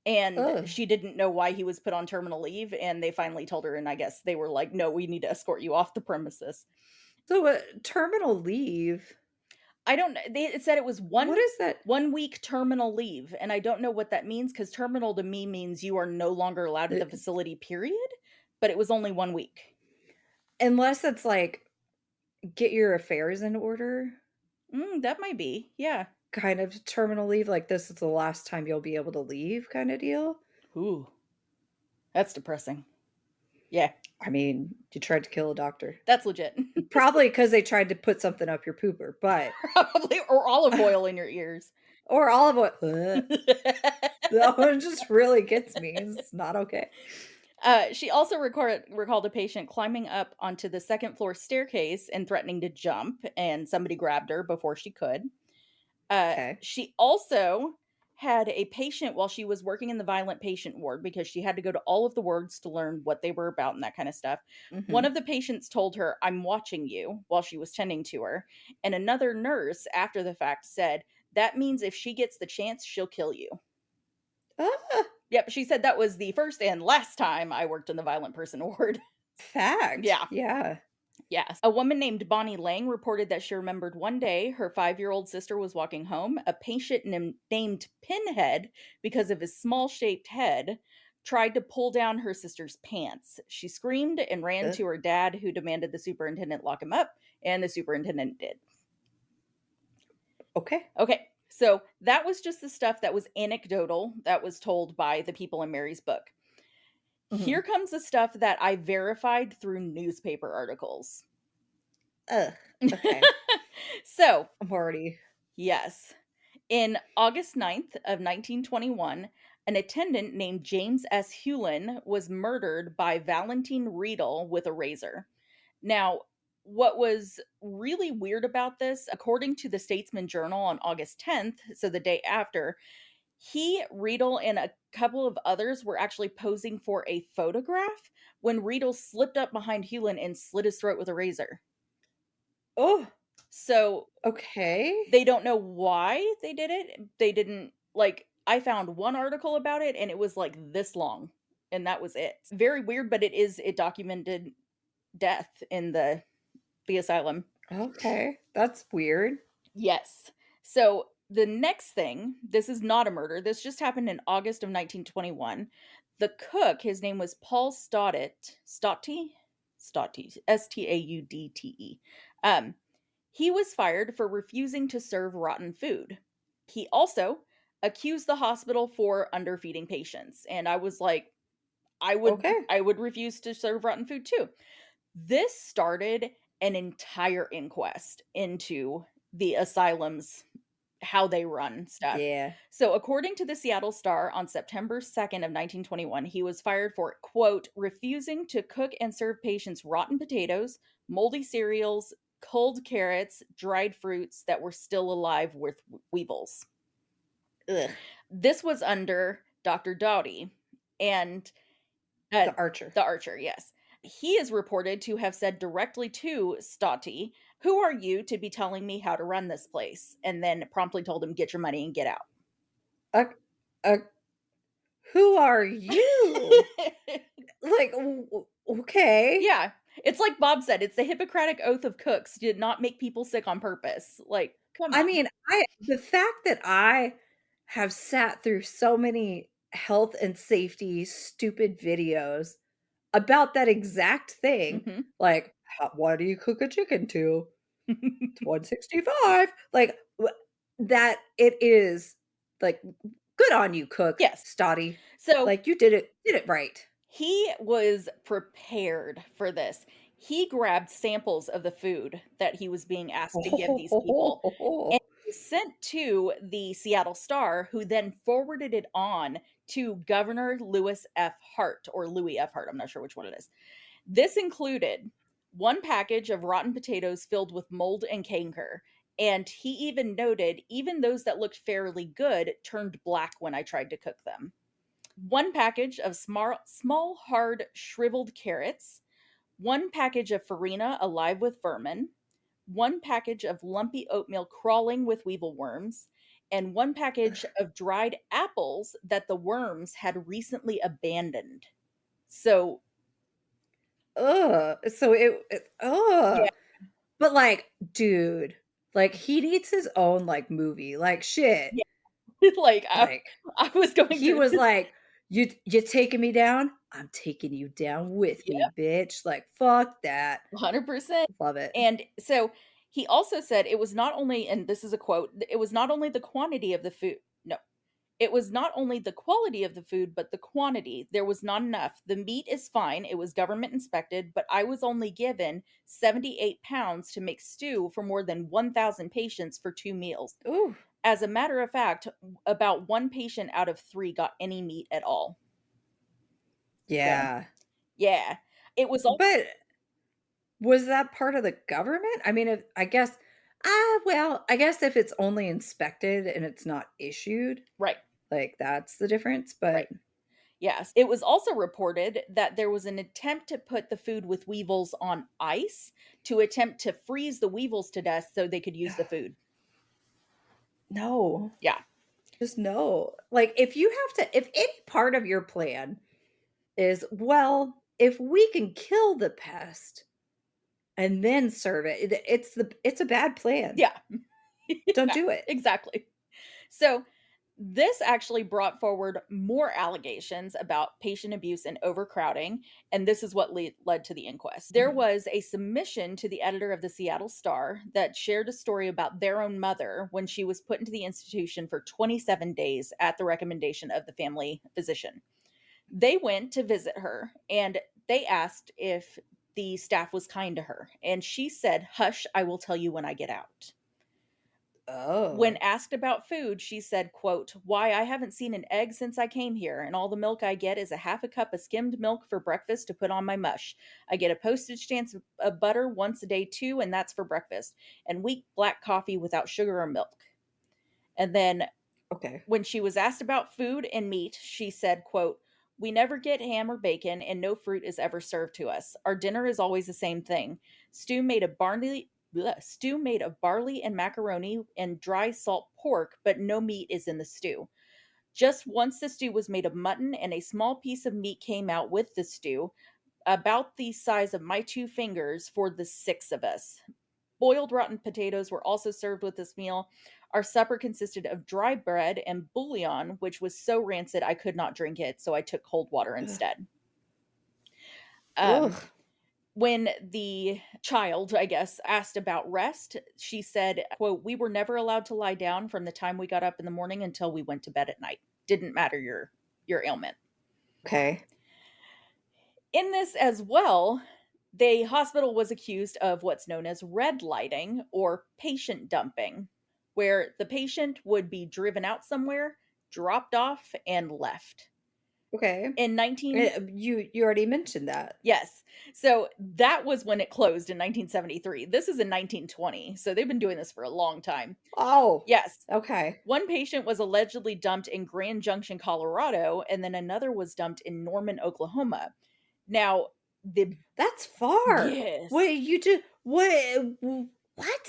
And Ugh. she didn't know why he was put on terminal leave, and they finally told her, and I guess they were like, "No, we need to escort you off the premises." So, terminal leave, I don't kn they it said it was what is that? 1 week terminal leave, and I don't know what that means because terminal to me means you are no longer allowed at Uh, the facility, period, but it was only 1 week. Unless it's like, get your affairs in order That might be, yeah. kind of terminal leave, like, this is the last time you'll be able to leave kinda deal. Ooh, that's depressing. Yeah, I mean, you tried to kill a doctor. that's legit. Probably because they tried to put something up your pooper, but Probably, or olive oil in your ears. or olive oil. Ugh, that one just really gets me. It's not okay. She also recalled a patient climbing up onto the second floor staircase and threatening to jump, and somebody grabbed her before she could. Okay. She also had a patient while she was working in the violent patient ward because she had to go to all of the wards to learn what they were about and that kind of stuff. One Mhm. of the patients told her, "I'm watching you," while she was tending to her. And another nurse, after the fact, said, "That means if she gets the chance, she'll kill you." Ah, Yep, she said that was the first and last time I worked in the violent person ward. fact. Yeah. Yeah. Yes. A woman named Bonnie Lang reported that she remembered one day her 5-year-old sister was walking home. A patient named Pinhead, because of his small shaped head, tried to pull down her sister's pants. She screamed and ran Ugh. to her dad, who demanded the superintendent lock him up, and the superintendent did. Okay. Okay, so that was just the stuff that was anecdotal that was told by the people in Mary's book. Here Mhm. comes the stuff that I verified through newspaper articles. Ugh. Okay. So, I'm already yes. In August 9th of 1921, an attendant named James S. Hewlin was murdered by Valentine Riedel with a razor. Now, what was really weird about this, according to the Statesman Journal on August 10th, so the day after, Riedel, and a couple of others were actually posing for a photograph when Riedel slipped up behind Hewlin and slit his throat with a razor. Oh, So okay. they don't know why they did it. They didn't like I found one article about it and it was like this long and that was it. It's very weird, but it documented death in the asylum. Okay. That's weird. Yes. So the next thing, this is not a murder. This just happened in August of 1921. The cook, his name was Paul Stautte, Staudte. Um, he was fired for refusing to serve rotten food. He also accused the hospital for underfeeding patients, and I was like, Okay. I would refuse to serve rotten food too. This started an entire inquest into the asylums, how they run stuff. Yeah. So, according to the Seattle Star on September 2nd of 1921, he was fired for, quote, refusing to cook and serve patients rotten potatoes, moldy cereals, cold carrots, dried fruits that were still alive with weevils. Ugh. This was under Dr. Doughty and uh, The archer. the archer, yes. He is reported to have said directly to Stautte, "Who are you to be telling me how to run this place?" And then promptly told him, "Get your money and get out." Uh, uh, who are you? Like, okay. Yeah. It's like Bob said, it's the Hippocratic oath of cooks, did not make people sick on purpose. Like, come I on. mean, I the fact that I have sat through so many health and safety stupid videos about that exact thing, Mhm. like, "How what do you cook a chicken to?" 165. Like, that it is, like, good on you, cook, Yes. Stoddy. So Like, you did it right. he was prepared for this. He grabbed samples of the food that he was being asked to give these people and he sent to the Seattle Star, who then forwarded it on to Governor Lewis F. Hart or Louis F. Hart. I'm not sure which one it is. This included one package of rotten potatoes filled with mold and canker. And he even noted even those that looked fairly good turned black when I tried to cook them. One package of small hard, shriveled carrots, one package of farina alive with vermin, one package of lumpy oatmeal crawling with weevil worms, and one package of dried apples that the worms had recently abandoned. So, Ugh, so yeah, but, like, dude, like, he needs his own, like, movie, like, shit, yeah, like like, I was going he through was this. like, "You taking me down? I'm taking you down with me, Yep, bitch." Like, fuck that. 100%. Love it. And so he also said it was not only, and this is a quote, it was not only the quantity of the food. No, it was not only the quality of the food, but the quantity. There was not enough. The meat is fine. It was government inspected, but I was only given 78 pounds to make stew for more than 1,000 patients for 2 meals. Ooh, As a matter of fact, about one patient out of three got any meat at all. So, yeah. yeah. It was all But was that part of the government? I mean, I guess well, I guess if it's only inspected and it's not issued, right, like, that's the difference, but right. Yes. It was also reported that there was an attempt to put the food with weevils on ice to attempt to freeze the weevils to death so they could use the food. no. Yeah. Just no. Like, if you have to if any part of your plan is, well, if we can kill the pest and then serve it, it's a bad plan. Yeah. Don't Yeah, do it. exactly. So, this actually brought forward more allegations about patient abuse and overcrowding, and this is what led to the inquest. There Mhm. was a submission to the editor of the Seattle Star that shared a story about their own mother when she was put into the institution for 27 days at the recommendation of the family physician. They went to visit her and they asked if the staff was kind to her, and she said, "Hush, I will tell you when I get out." When Oh, asked about food, she said, quote, "Why, I haven't seen an egg since I came here, and all the milk I get is a half a cup of skimmed milk for breakfast to put on my mush. I get a postage stamp of butter once a day too, and that's for breakfast, and weak black coffee without sugar or milk." And then okay. when she was asked about food and meat, she said, quote, "We never get ham or bacon, and no fruit is ever served to us. Our dinner is always the same thing. Stew made of barley and macaroni and dry salt pork, but no meat is in the stew. Just once the stew was made of mutton, and a small piece of meat came out with the stew, about the size of my two fingers for the six of us. Boiled rotten potatoes were also served with this meal. Our supper consisted of dry bread and bouillon, which was so rancid I could not drink it, so I took cold water Ugh. instead." Um, Ugh. when the child, I guess, asked about rest, she said, quote, "We were never allowed to lie down from the time we got up in the morning until we went to bed at night. Didn't matter your ailment." Okay. In this as well, the hospital was accused of what's known as red lighting or patient dumping, where the patient would be driven out somewhere, dropped off, and left. Okay. In 19 You already mentioned that. Yes. So that was when it closed in 1973. This is in 1920. So they've been doing this for a long time. Oh, Yes. okay. One patient was allegedly dumped in Grand Junction, Colorado, and then another was dumped in Norman, Oklahoma. Now, the That's far. yes. Wait, you do what?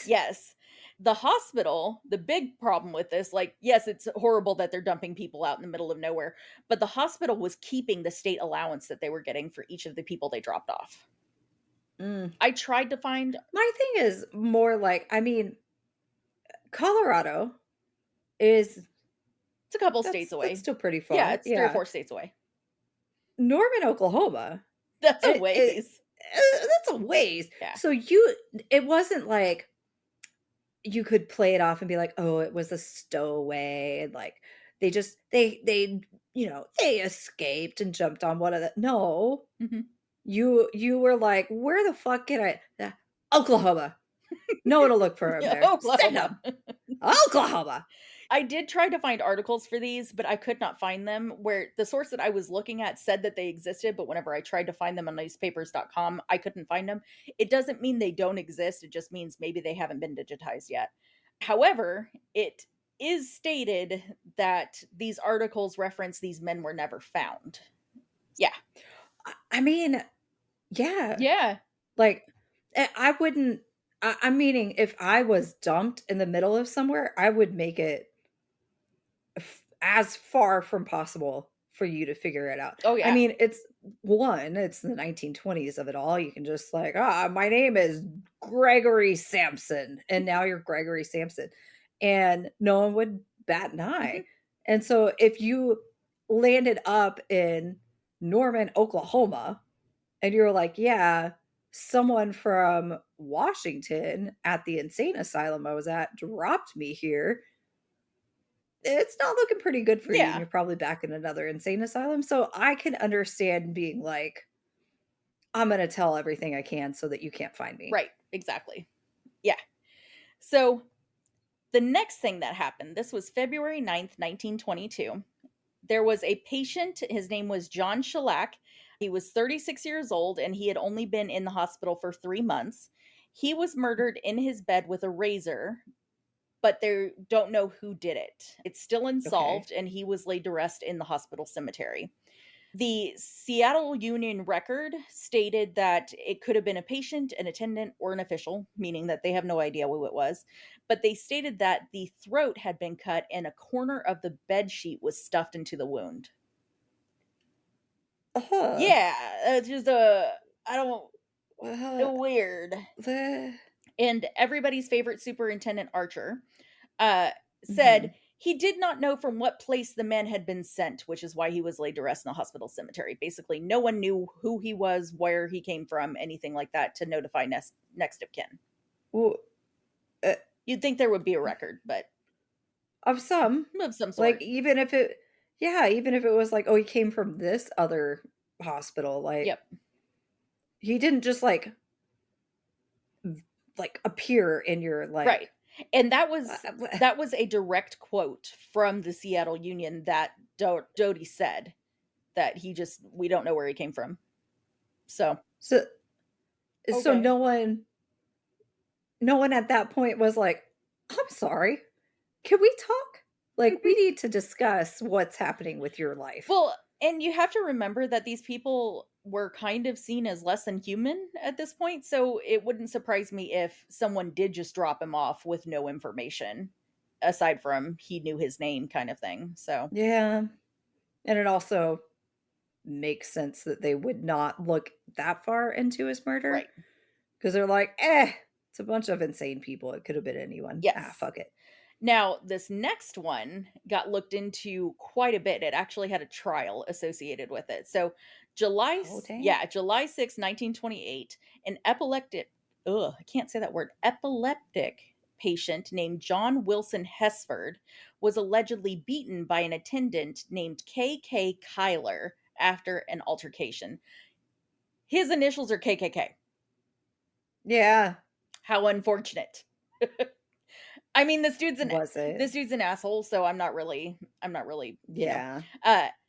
Yes. The hospital, the big problem with this, like, yes, it's horrible that they're dumping people out in the middle of nowhere, but the hospital was keeping the state allowance that they were getting for each of the people they dropped off. Mm. I tried to find My thing is more like, I mean, Colorado is it's a couple states that's away. still pretty Yeah, far. it's 3 or Yeah. 4 states away. Norman, Oklahoma, That's a it ways. that's a ways. Yeah. So it wasn't like you could play it off and be like, "Oh, it was a stowaway," and, like, they escaped and jumped on one of the no. Mhm. You were like, "Where the fuck can I" Oklahoma. No one will look for him Yeah, there. Send Oklahoma. him. Oklahoma. I did try to find articles for these, but I could not find them where the source that I was looking at said that they existed, but whenever I tried to find them on newspapers.com, I couldn't find them. It doesn't mean they don't exist, it just means maybe they haven't been digitized yet. However, it is stated that these articles reference these men were never found. Yeah. I mean, yeah. Yeah. Like, I wouldn't I'm meaning if I was dumped in the middle of somewhere, I would make it as far from possible for you to figure it out. Oh, I yeah. mean, it's the 1920s of it all. You can just like, "Ah, my name is Gregory Sampson," and now you're Gregory Sampson, and no one would bat an Mhm. eye. And so if you landed up in Norman, Oklahoma, and you're like, "Yeah, someone from Washington at the insane asylum I was at dropped me here," it's not looking pretty good for you, and Yeah. you're probably back in another insane asylum, so I can understand being like, "I'm gonna tell everything I can so that you can't find me." Right. Exactly. Yeah. So the next thing that happened, this was February 9th, 1922. There was a patient, his name was John Shellac. He was 36 years old and he had only been in the hospital for 3 months. He was murdered in his bed with a razor, but they don't know who did it. It's still Okay. unsolved and he was laid to rest in the hospital cemetery. The Seattle Union Record stated that it could have been a patient, an attendant, or an official, meaning that they have no idea who it was. But they stated that the throat had been cut and a corner of the bed sheet was stuffed into the wound. Uh-huh. Yeah, it's just a I don't Well, weird. the And everybody's favorite superintendent Archer uh, said mhm. he did not know from what place the man had been sent, which is why he was laid to rest in the hospital cemetery. Basically, no one knew who he was, where he came from, anything like that to notify next of kin. Well, uh, You'd think there would be a record, but of some, of some like, sort. even if it yeah, even if it was like, "Oh, he came from this other hospital," like, Yep, he didn't just, appear in your, right. And that was uh, that was a direct quote from the Seattle Union that Doty said that we don't know where he came from. So so so okay. no one at that point was like, "I'm sorry, can we talk? Like, we need to discuss what's happening with your life." Well, and you have to remember that these people were kind of seen as less than human at this point, so it wouldn't surprise me if someone did just drop him off with no information aside from he knew his name kind of thing. So, Yeah, and it also makes sense that they would not look that far into his murder right. because 'cause they're like, it's a bunch of insane people, it could have been anyone. Ah, Yes. fuck it." Now, this next one got looked into quite a bit. It actually had a trial associated with it. So, Oh, dang. July 6, 1928, an epileptic I can't say that word, epileptic patient named John Wilson Hesford was allegedly beaten by an attendant named KK Kyler after an altercation. His initials are KKK. Yeah. How unfortunate. I mean, Was it? this dude's an asshole, so I'm not really, Yeah.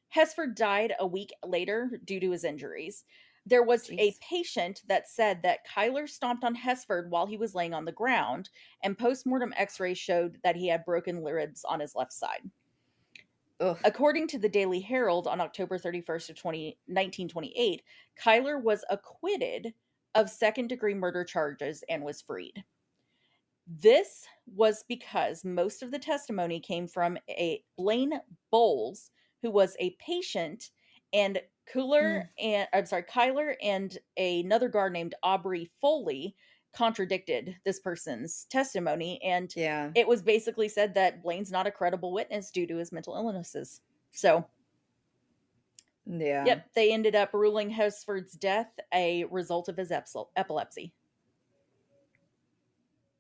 Hesford died a week later due to his injuries. There was a Jeez. patient that said that Kyler stomped on Hesford while he was laying on the ground, and postmortem x-rays showed that he had broken ribs on his left side. Ugh. According to the Daily Herald on October 31st of 1928, Kyler was acquitted of second-degree murder charges and was freed. This was because most of the testimony came from a Blaine Bowles, who was a patient, and Mm, Kyler and another guard named Aubrey Foley contradicted this person's testimony, and yeah. it was basically said that Blaine's not a credible witness due to his mental illnesses. So, Yeah. yep, they ended up ruling Hesford's death a result of his epilepsy.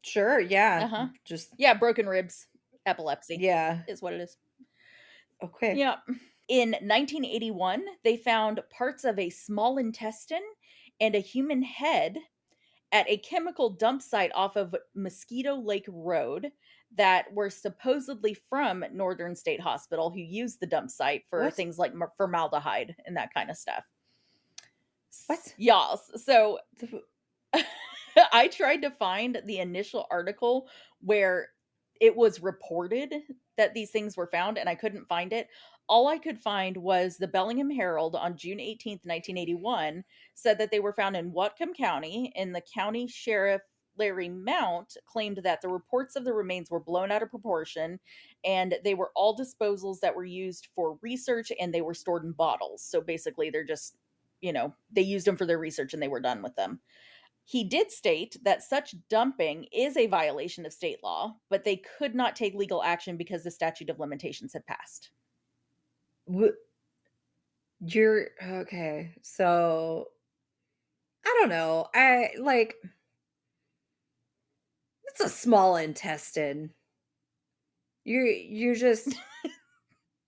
Sure, yeah. Uh-huh. Just Yeah, broken ribs, epilepsy yeah. is what it is. Okay. Yeah. In 1981, they found parts of a small intestine and a human head at a chemical dump site off of Mosquito Lake Road that were supposedly from Northern State Hospital, who used the dump site for What? things like formaldehyde and that kind of stuff. What? Yes. So The I tried to find the initial article where it was reported that these things were found, and I couldn't find it. All I could find was the Bellingham Herald on June 18th, 1981 said that they were found in Whatcom County, and the county sheriff Larry Mount claimed that the reports of the remains were blown out of proportion and they were all disposals that were used for research and they were stored in bottles. So basically, they're just, they used them for their research and they were done with them. He did state that such dumping is a violation of state law, but they could not take legal action because the statute of limitations had passed. w you're okay, so, I don't know, it's a small intestine. You're just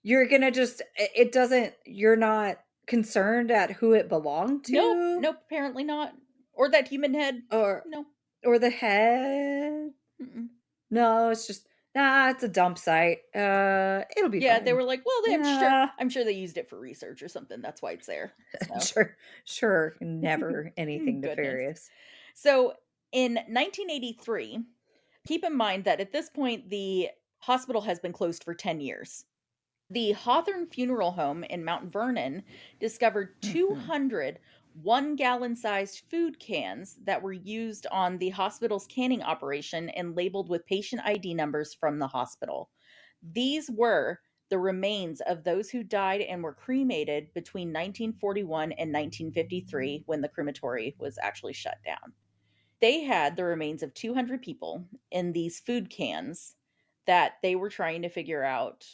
you're gonna just it doesn't you're not concerned at who it belonged Nope, to? nope, apparently not. Or that human head. Or No. or the head? Mm-mm. No, it's just, "Nah, it's a dump site, it'll be Yeah, they fine." were like, well, I'm sure. Nah, I'm sure they used it for research or something. That's why it's there. So, sure, sure, never anything goodness. nefarious. So, in 1983, keep in mind that at this point, the hospital has been closed for 10 years. The Hawthorne Funeral Home in Mount Vernon discovered Mhm. 200 1 gallon sized food cans that were used on the hospital's canning operation and labeled with patient ID numbers from the hospital. These were the remains of those who died and were cremated between 1941 and 1953 when the crematory was actually shut down. They had the remains of 200 people in these food cans that they were trying to figure out,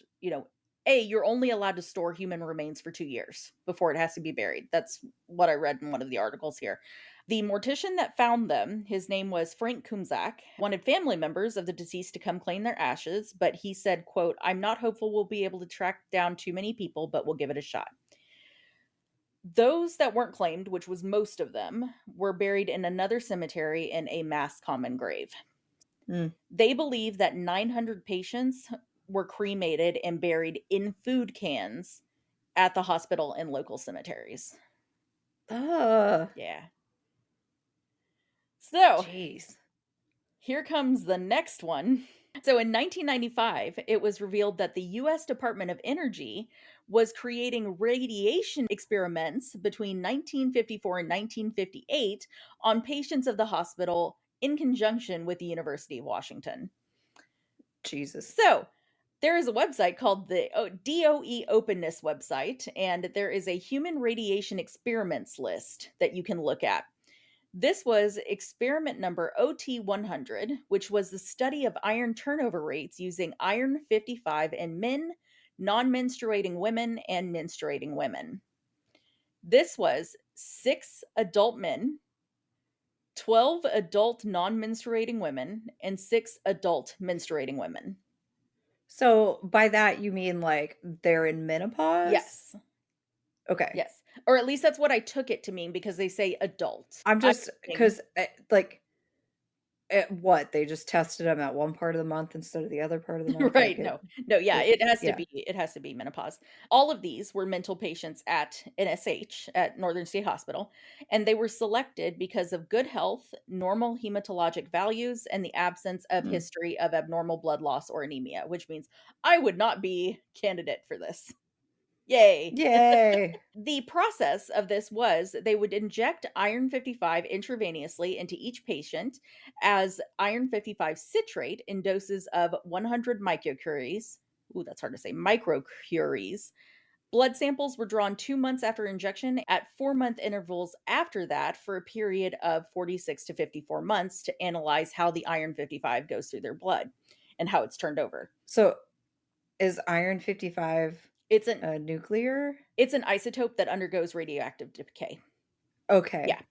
A, you're only allowed to store human remains for 2 years before it has to be buried. That's what I read in one of the articles here. The mortician that found them, his name was Frank Kumzak, wanted family members of the deceased to come claim their ashes, but he said, quote, "I'm not hopeful we'll be able to track down too many people, but we'll give it a shot." Those that weren't claimed, which was most of them, were buried in another cemetery in a mass common grave. Mm. They believe that 900 patients were cremated and buried in food cans at the hospital and local cemeteries. Ugh, Yeah. So, jeez. here comes the next one. So in 1995, it was revealed that the US Department of Energy was creating radiation experiments between 1954 and 1958 on patients of the hospital in conjunction with the University of Washington. Jesus. So, there is a website called the DOE Openness website, and there is a human radiation experiments list that you can look at. This was experiment number OT100, which was the study of iron turnover rates using iron 55 in men, non menstruating women, and menstruating women. This was 6 adult men, 12 adult non menstruating women, and 6 adult menstruating women. So, by that, you mean, like, they're in menopause? Yes. Okay. Yes. Or at least that's what I took it to mean because they say adult. I'm I'm just guessing. 'cause, like, what, they just tested them at one part of the month instead of the other part of the month? Right, no. No, yeah, Yeah. it has to be menopause. All of these were mental patients at NSH, at Northern State Hospital, and they were selected because of good health, normal hematologic values, and the absence of Mm. history of abnormal blood loss or anemia, which means I would not be candidate for this. Yay. Yay. The process of this was they would inject iron 55 intravenously into each patient as iron 55 citrate in doses of 100 microcuries. Ooh, that's hard to say. Microcuries. Blood samples were drawn 2 months after injection at 4 month intervals after that for a period of 46 to 54 months to analyze how the iron 55 goes through their blood and how it's turned over. So, is iron 55 It's an nuclear? it's an isotope that undergoes radioactive decay. Okay. Yeah.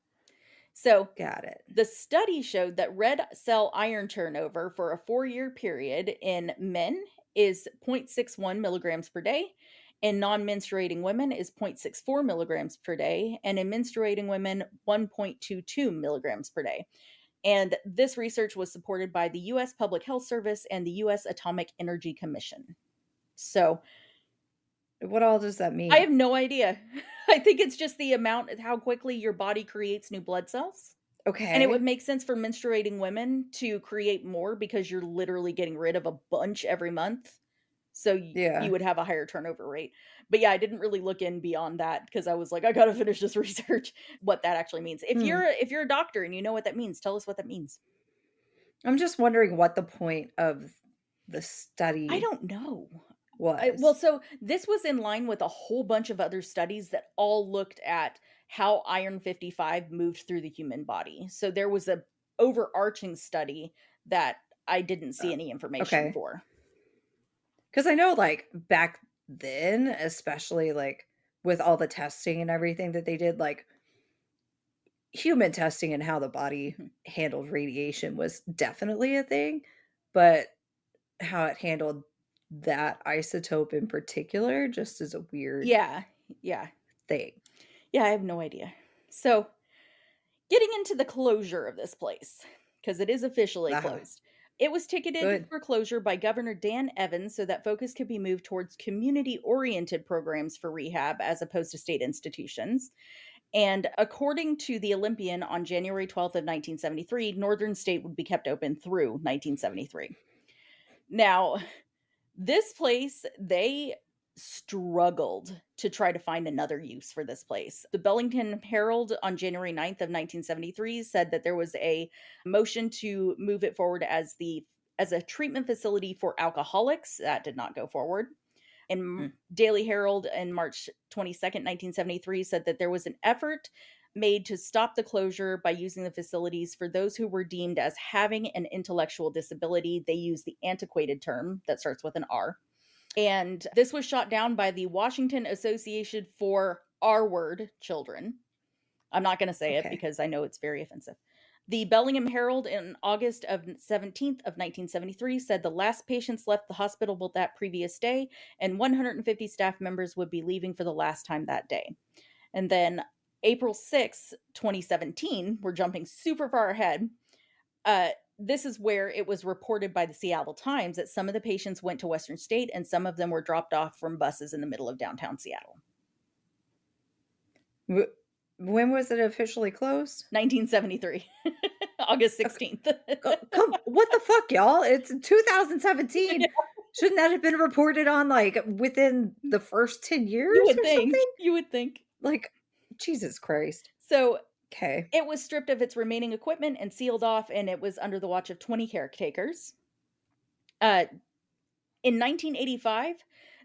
So Got it. the study showed that red cell iron turnover for a 4-year period in men is 0.61 milligrams per day. In non menstruating women is 0.64 milligrams per day, and in menstruating women, 1.22 milligrams per day. And this research was supported by the US Public Health Service and the US Atomic Energy Commission. So What all does that I mean? have no idea. I think it's just the amount, how quickly your body creates new blood cells. And it would Okay. make sense for menstruating women to create more because you're literally getting rid of a bunch every month. So you Yeah. would have a higher turnover rate. But yeah, I didn't really look in beyond that because I was like, I gotta finish this research, what that actually means. Hmm. If you're a doctor and you know what that means, tell us what that means. I'm just wondering what the point of the I study don't know. Well, was. so this was in line with a whole bunch of other studies that all looked at how iron 55 moved through the human body. So there was a overarching study that I didn't Uh, see any information okay. for. Because I know, like, back then, especially, like, with all the testing and everything that they did, like, human testing and how the body Mhm. handled radiation was definitely a thing, but how it handled that isotope in particular just is a weird Yeah, yeah, thing. yeah, I have no idea. So, getting into the closure of this place, because it is officially Ah, closed. It was ticketed good. for closure by Governor Dan Evans so that focus could be moved towards community oriented programs for rehab as opposed to state institutions. And according to the Olympian on January 12th of 1973, Northern State would be kept open through 1973. Now, this place, they struggled to try to find another use for this place. The Bellington Herald on January 9th of 1973 said that there was a motion to move it forward as a treatment facility for alcoholics. That did not go forward. And Mm, Daily Herald in March 22nd, 1973 said that there was an effort made to stop the closure by using the facilities for those who were deemed as having an intellectual disability. They use the antiquated term that starts with an R. And this was shot down by the Washington Association for R Word Children. I'm not going to say it okay. because I know it's very offensive. The Bellingham Herald in August 17th of 1973 said the last patients left the hospital that previous day, and 150 staff members would be leaving for the last time that day. And then April 6th, 2017, we're jumping super far ahead. Uh, this is where it was reported by the Seattle Times that some of the patients went to Western State and some of them were dropped off from buses in the middle of downtown Seattle. W when was it officially closed? 1973, August Ok 16th. come what the fuck, y'all? It's 2017. Shouldn't that have been reported on, like, within the first 10 You years would or think. something? You would think. Like, Jesus Christ. So Okay. it was stripped of its remaining equipment and sealed off, and it was under the watch of 20 caretakers. Uh, in 1985,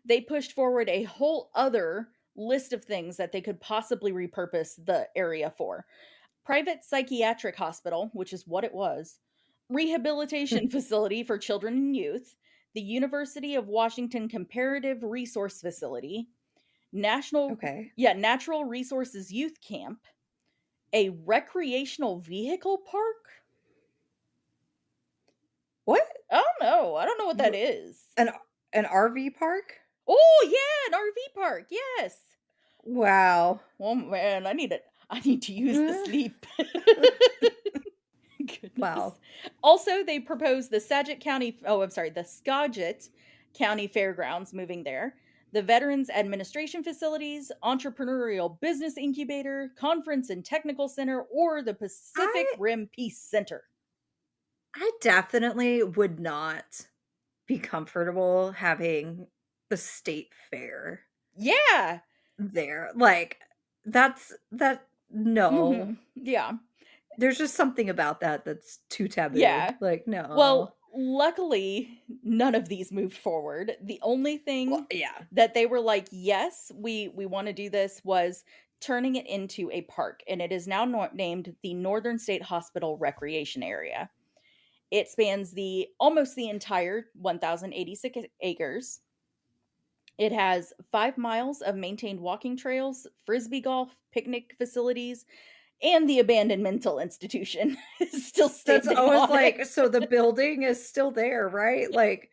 they pushed forward a whole other list of things that they could possibly repurpose the area for. Private psychiatric hospital, which is what it was, rehabilitation facility for children and youth, the University of Washington Comparative Resource Facility, national Okay. yeah, natural resources youth camp, a recreational vehicle park? What? I don't know. I don't know what that W is. an an RV park? Oh, yeah, an RV park. Yes. Wow. Oh man, I need to use the sleep. Goodness. Wow. Also, they proposed the Saget County oh, I'm sorry, the Skagit County Fairgrounds moving there, the Veterans Administration Facilities, Entrepreneurial Business Incubator, Conference and Technical Center, or the Pacific I Rim Peace Center. I definitely would not be comfortable having the state fair Yeah. there. Like, that no. Yeah. There's just something about that that's too taboo. Yeah. Like, no. Well, luckily, none of these moved forward. The only Well, thing yeah. that they were like, "Yes, we wanna do this," was turning it into a park, and it is now named the Northern State Hospital Recreation Area. It spans the almost the entire 1,086 acres. It has 5 miles of maintained walking trails, frisbee golf, picnic facilities, And the abandoned mental institution is still That's standing always on it. like, so the building is still there, right? Yeah. Like,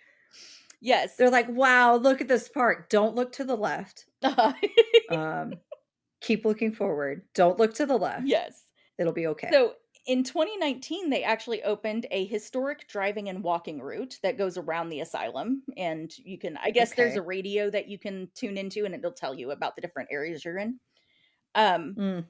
Yes. they're like, "Wow, look at this park. Don't look to the left. Uh-huh. Um, keep looking forward. Don't look to the left. Yes. It'll be okay." So in 2019, they actually opened a historic driving and walking route that goes around the asylum. And you can, I guess there's a Okay. radio that you can tune into and it'll tell you about the different areas you're in. Um, Mm,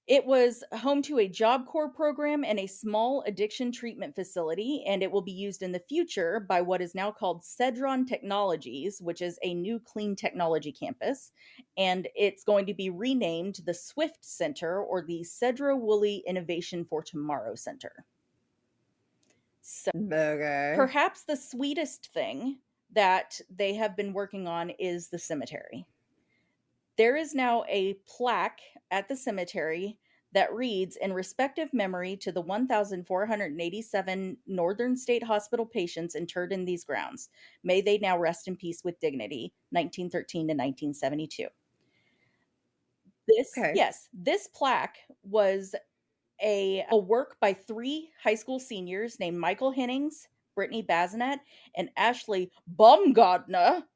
it was home to a Job Corps program and a small addiction treatment facility, and it will be used in the future by what is now called Cedron Technologies, which is a new clean technology campus. And it's going to be renamed the Swift Center or the Cedro Woolley Innovation for Tomorrow Center. So okay. perhaps the sweetest thing that they have been working on is the cemetery. There is now a plaque at the cemetery that reads, in respective memory to the 1,487 Northern State Hospital patients interred in these grounds. May they now rest in peace with dignity, 1913 to 1972. This, Okay. yes, this plaque was a work by three high school seniors named Michael Hennings, Brittany Bazinet, and Ashley Baumgartner.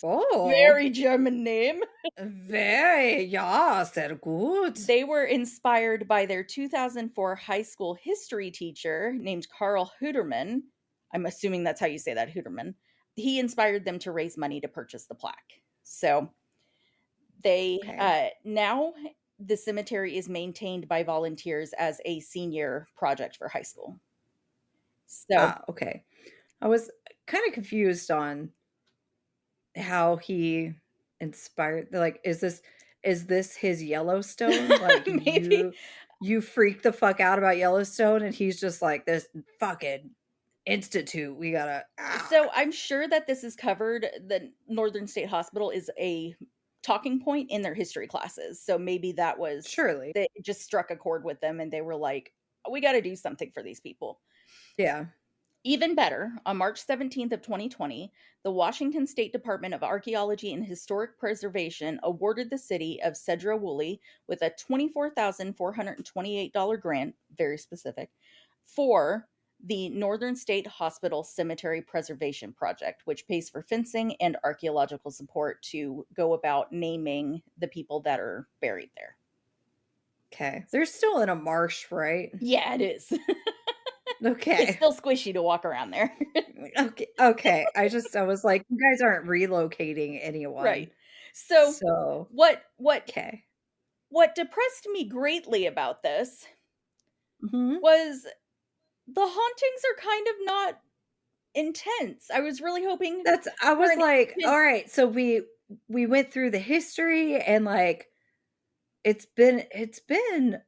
Oh, Very German name. very, ja, sehr gut. They were inspired by their 2004 high school history teacher named Carl Huderman. I'm assuming that's how you say that, Huderman. He inspired them to raise money to purchase the plaque. So they Okay. now the cemetery is maintained by volunteers as a senior project for high school. So Ah, okay. I was kinda confused on how he inspired, like, is this his Yellowstone? Like, maybe you freak the fuck out about Yellowstone, and he's just like, "This fucking institute, we gotta so I'm sure that this is covered. The Northern State Hospital is a talking point in their history classes. So maybe that was surely." that it just struck a chord with them and they were like, we got to do something for these people. Yeah. Even better, on March 17th of 2020, the Washington State Department of Archaeology and Historic Preservation awarded the city of Sedro-Woolley with a $24,428 grant, very specific, for the Northern State Hospital Cemetery Preservation Project, which pays for fencing and archaeological support to go about naming the people that are buried there. Okay. They're still in a marsh, right? Yeah, it is. It's Okay. still squishy to walk around there. Okay, okay. I was like, "You guys aren't relocating anyone." Right. So So, what okay. what depressed me greatly about this Mhm. was the hauntings are kind of not intense. I was really hoping I for was an like, even "Alright, so we went through the history, and, like, it's been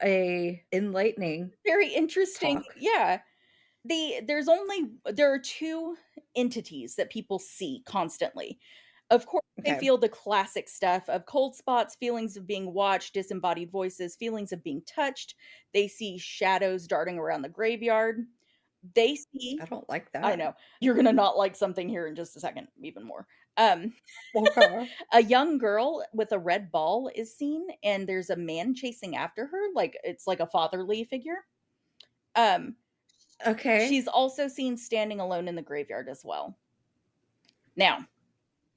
a enlightening very interesting, talk." yeah. There are 2 entities that people see constantly. Of course, they Okay. feel the classic stuff of cold spots, feelings of being watched, disembodied voices, feelings of being touched. They see shadows darting around the graveyard. They see I don't like I that. know. You're gonna not like something here in just a second, even more. Um, Okay. a young girl with a red ball is seen, and there's a man chasing after her, like, it's like a fatherly figure. Um, Okay. she's also seen standing alone in the graveyard as well. Now,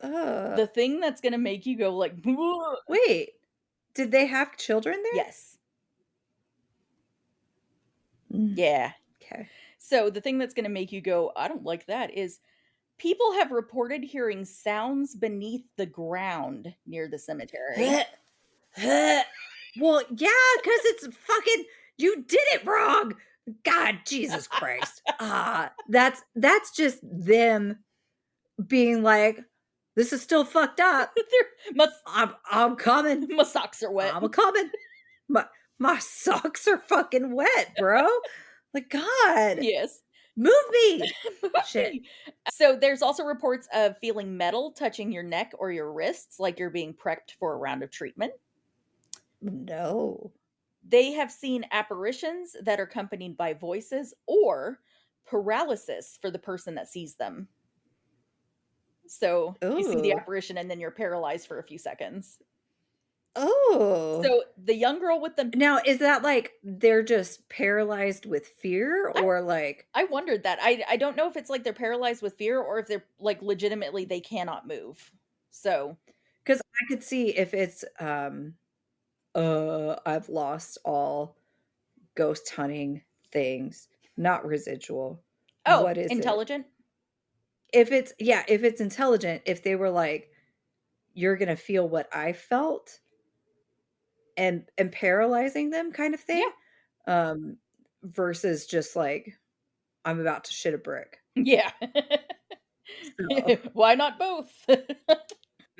Uh, the thing that's gonna make you go like, wait, did they have children there? yes. Mm, Yeah. okay. So, the thing that's gonna make you go, "I don't like that," is people have reported hearing sounds beneath the ground near the cemetery. Well, yeah, because it's fucking you did it wrong. God, Jesus Christ. That's just them being like, "This is still fucked up. Their I'm coming. my socks are wet. I'm a coming. My my socks are fucking wet, bro. Like, God, Yes. move me." Shit. Movie. So there's also reports of feeling metal touching your neck or your wrists like you're being prepped for a round of treatment. No. They have seen apparitions that are accompanied by voices or paralysis for the person that sees them. So you see the Ooh. apparition and then you're paralyzed for a few seconds. Oh. So the young girl with the Now, is that like they're just paralyzed with fear I or like I wondered that. I don't know if it's like they're paralyzed with fear or if they're like legitimately they cannot move. So, 'cause I could see if it's, I've lost all ghost hunting things, not residual. oh, What is it? intelligent? If it's yeah, if it's intelligent, if they were like, "You're gonna feel what I felt," and paralyzing them kind of Yeah. thing, um, versus just like, "I'm about to shit a brick." Yeah. So Why not both?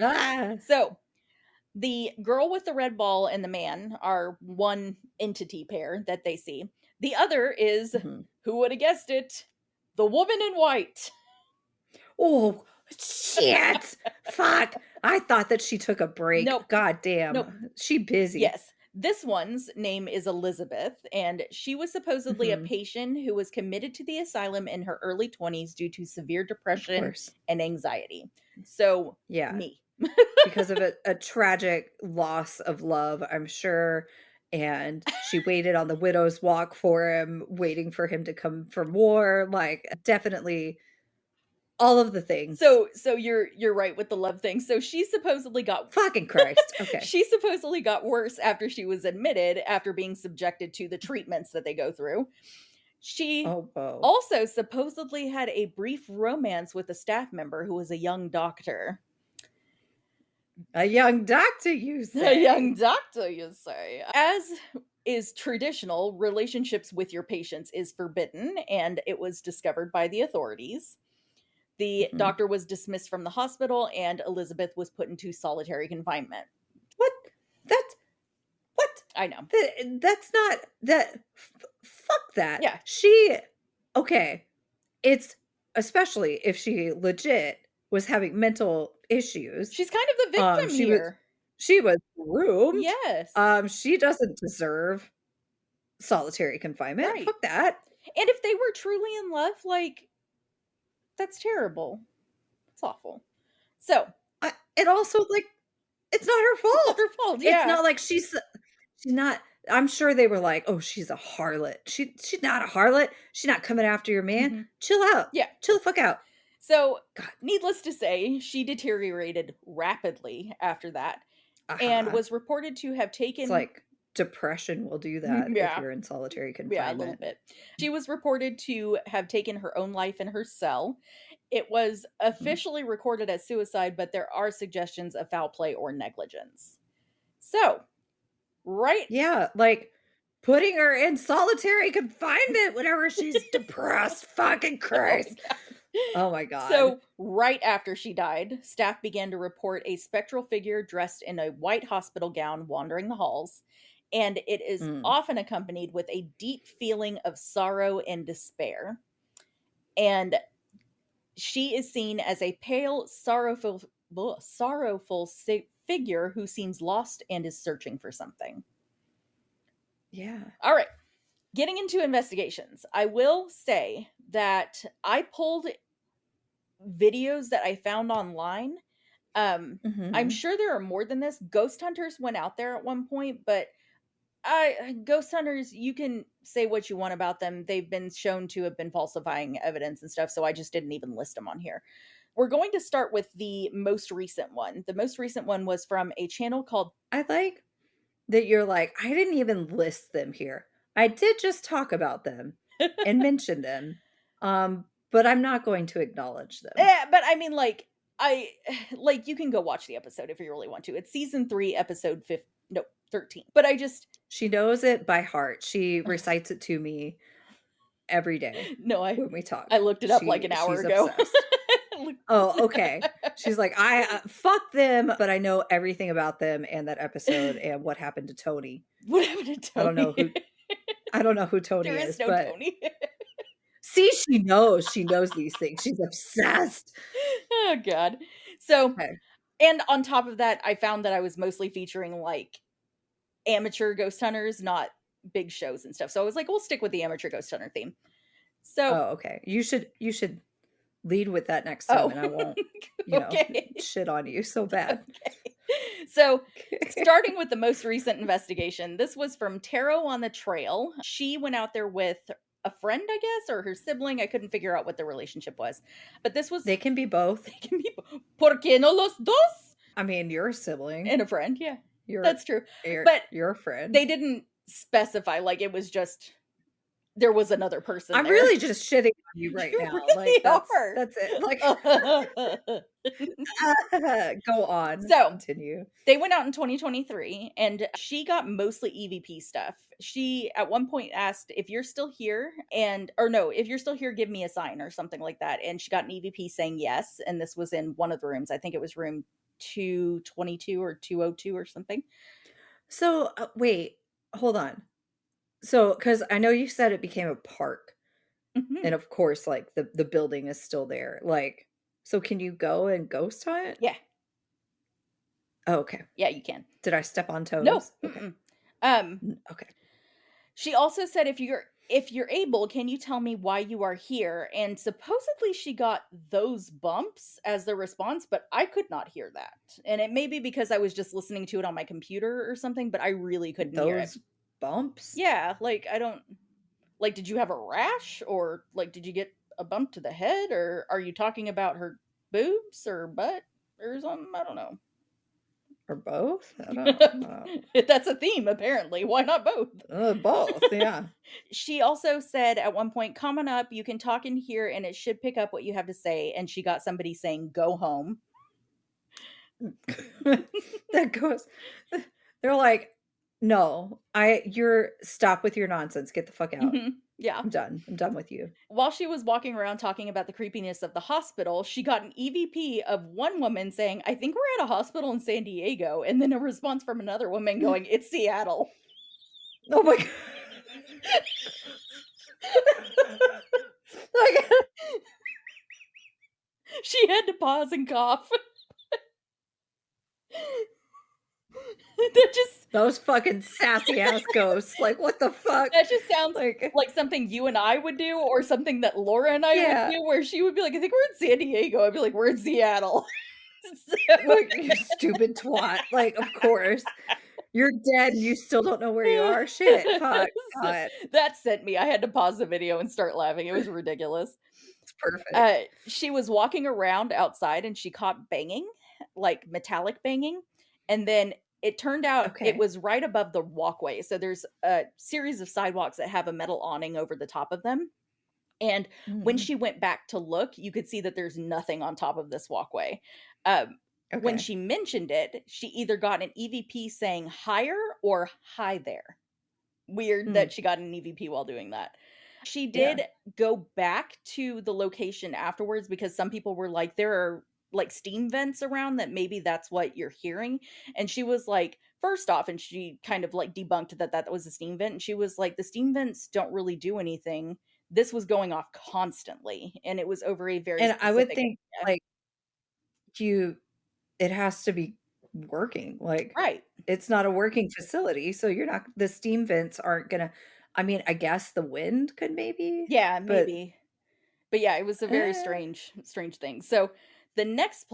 ah! So, the girl with the red ball and the man are one entity pair that they see. The other is, Mhm. who would have guessed it? The woman in white. Oh, shit! Fuck! I thought that she took a break. Nope. God Nope. damn. She busy. Yes. This one's name is Elizabeth, and she was supposedly a Mhm. patient who was committed to the asylum in her early 20s due to severe Of depression course. and anxiety. So, Yeah. me. Because of a tragic loss of love, I'm sure, and she waited on the widow's walk for him, waiting for him to come from war, like, definitely all of the things. So you're right with the love thing. So she supposedly got Fucking Christ. Okay. she supposedly got worse after she was admitted after being subjected to the treatments that they go through. She Oh, whoa. also supposedly had a brief romance with a staff member who was a young doctor. A young doctor, you A young say? doctor, you say. As is traditional, relationships with your patients is forbidden, and it was discovered by the authorities. The Mhm. doctor was dismissed from the hospital, and Elizabeth was put into solitary confinement. What? That's what? I know. That's not that fuck that. Yeah, She okay, it's especially if she legit was having mental issues. she's kind of the victim She was here. she was groomed. Yes, She doesn't deserve solitary confinement. right. Fuck that. And if they were truly in love, like, that's terrible. It's awful. So, And also, like, it's not her it's not fault. her fault. It's Yeah. not like she's not I'm sure they were like, "Oh, she's a harlot." She's not a harlot. She's not coming after your man. Mhm. Chill out. Yeah. Chill the fuck out. So, God. needless to say, she deteriorated rapidly after that and Uh-huh. was reported to have It's taken like depression will do that if yeah, you're in solitary yeah, a little confinement. bit. She was reported to have taken her own life in her cell. It was Mhm. officially recorded as suicide, but there are suggestions of foul play or negligence. So, right Yeah, like, putting her in solitary confinement whenever she's depressed, fucking oh my Christ. god. Oh my god. So, right after she died, staff began to report a spectral figure dressed in a white hospital gown wandering the halls, and it is Mm. often accompanied with a deep feeling of sorrow and despair. And she is seen as a pale, sorrowful figure who seems lost and is searching for something. Yeah. All right, getting into investigations. I will say that I pulled videos that I found online. I'm Mhm. sure there are more than this. Ghost hunters went out there at one point, but I ghost hunters, you can say what you want about them. They've been shown to have been falsifying evidence and stuff, so I just didn't even list them on here. We're going to start with the most recent one. The most recent one was from a channel called I like that you're like, "I didn't even list them here. I did just talk about them and mention them, but I'm not going to acknowledge them." but I mean like I like you can go watch the episode if you really want to. It's season 3 episode 5 no, 13. But I just She knows it by heart. She recites it to me every day no, when we talk. I looked it up like an hour She's ago. obsessed. Oh, okay. She's like, "I, fuck them, but I know everything about them and that episode and what happened to Tony." What happened to I don't know Tony? who I don't know who Tony There is is, no but Tony. see, she knows. She knows these things. She's obsessed. Oh god. So, Okay. and on top of that, I found that I was mostly featuring like amateur ghost hunters, not big shows and stuff. So I was like, we'll stick with the amateur ghost hunter theme. So, Oh, okay. You should lead with that next time oh, and I won't, okay. shit on you so bad. Okay. So, starting with the most recent investigation, this was from Tarot on the Trail. She went out there with a friend, I guess, or her sibling. I couldn't figure out what the relationship was. But this was They can be both. they can be ¿Por qué no los dos? I mean, you're a sibling. And a friend, yeah. You're That's true. you're But you're a friend. they didn't specify, like, it was just there was another person I'm there. really just shitting on you right You now. Like, really are. that's it. Like, go on. So, Continue. they went out in 2023 and she got mostly EVP stuff. She at one point asked if you're still here or no, if you're still here, give me a sign or something like that. And she got an EVP saying yes. And this was in one of the rooms. I think it was room 222 or 202 or something. So, wait, hold on. So, because I know you said it became a park, Hmm. and of course, like the building is still there. Like, so can you go and ghost hunt? Yeah. Oh, okay. Yeah, you can. Did I step on No. toes? Okay. Mm-mm. Um, Okay. She also said, if you're able, can you tell me why you are here?" And supposedly she got those bumps as the response, but I could not hear that. And it may be because I was just listening to it on my computer or something, but I really couldn't hear it. Those bumps? Yeah, like I don't like did you have a rash or like did you get a bump to the head or are you talking about her boobs or butt or something? I don't know. Or both? I don't know. That's a theme apparently. Why not both? Both, yeah. She also said at one point, "Come on up, you can talk in here and it should pick up what you have to say." And she got somebody saying, "Go home." That goes they're like, "No, you're stop with your nonsense. Get the fuck out. Mhm. Yeah. I'm done. I'm done with you." While she was walking around talking about the creepiness of the hospital, she got an EVP of one woman saying, "I think we're at a hospital in San Diego." And then a response from another woman going, "It's Seattle." Oh my god. Like, She had to pause and cough. That just those fucking sassy ass ghosts. Like, what the fuck? That just sounds Like, like something you and I would do or something that Laura and I would yeah, do where she would be like, "I think we're in San Diego." I'd be like, "We're in Seattle." So like, you stupid twat. Like, of course. You're dead and you still don't know where you are. Shit. Fuck. so God. that sent me. I had to pause the video and start laughing. It was ridiculous. It's perfect. She was walking around outside and she caught banging, like metallic banging, and then it turned out it Okay. was right above the walkway. So there's a series of sidewalks that have a metal awning over the top of them. And when Mhm. she went back to look, you could see that there's nothing on top of this walkway. When Okay. she mentioned it, she either got an EVP saying higher or hi there. Weird Hmm. that she got an EVP while doing that. She Yeah. did go back to the location afterwards because some people were like, there are like steam vents around that maybe that's what you're hearing. And she was like, first off, and she kind of like debunked that that was a steam vent. And she was like, the steam vents don't really do anything. This was going off constantly and it was over a very And I would specific think, area. like, you it has to be working, like, Right. it's not a working facility, so you're not the steam vents aren't gonna I mean, I guess the wind could maybe, Yeah, but, maybe. But yeah, it was a very eh, strange thing. So the next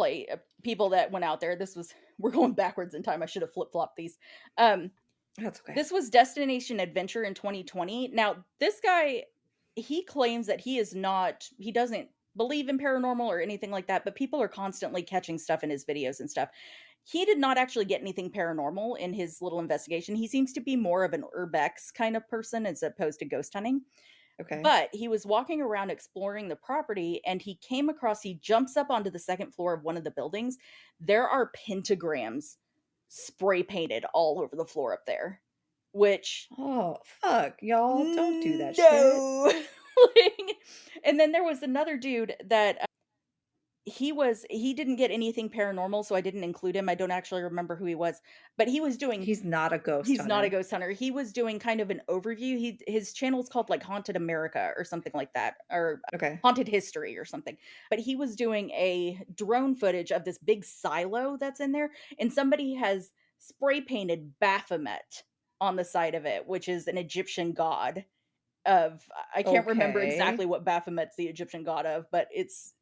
people that went out there, this was we're going backwards in time. I should have flip-flopped these. Um, that's okay. this was Destination Adventure in 2020. Now, this guy, he claims that he doesn't believe in paranormal or anything like that, but people are constantly catching stuff in his videos and stuff. He did not actually get anything paranormal in his little investigation. He seems to be more of an urbex kind of person as opposed to ghost hunting. Okay. But he was walking around exploring the property and he jumps up onto the second floor of one of the buildings. There are pentagrams spray painted all over the floor up there, which Oh, fuck, y'all, don't do that shit. no. Like, and then there was another dude that he didn't get anything paranormal, so I didn't include him. I don't actually remember who he was, but He's not a ghost he's not a hunter. ghost hunter. He was doing kind of an overview. His channel is called like Haunted America or something like that, or Okay. Haunted History or something. But he was doing a drone footage of this big silo that's in there, and somebody has spray painted Baphomet on the side of it, which is an Egyptian god of I can't remember exactly Okay. what Baphomet's the Egyptian god of, but it's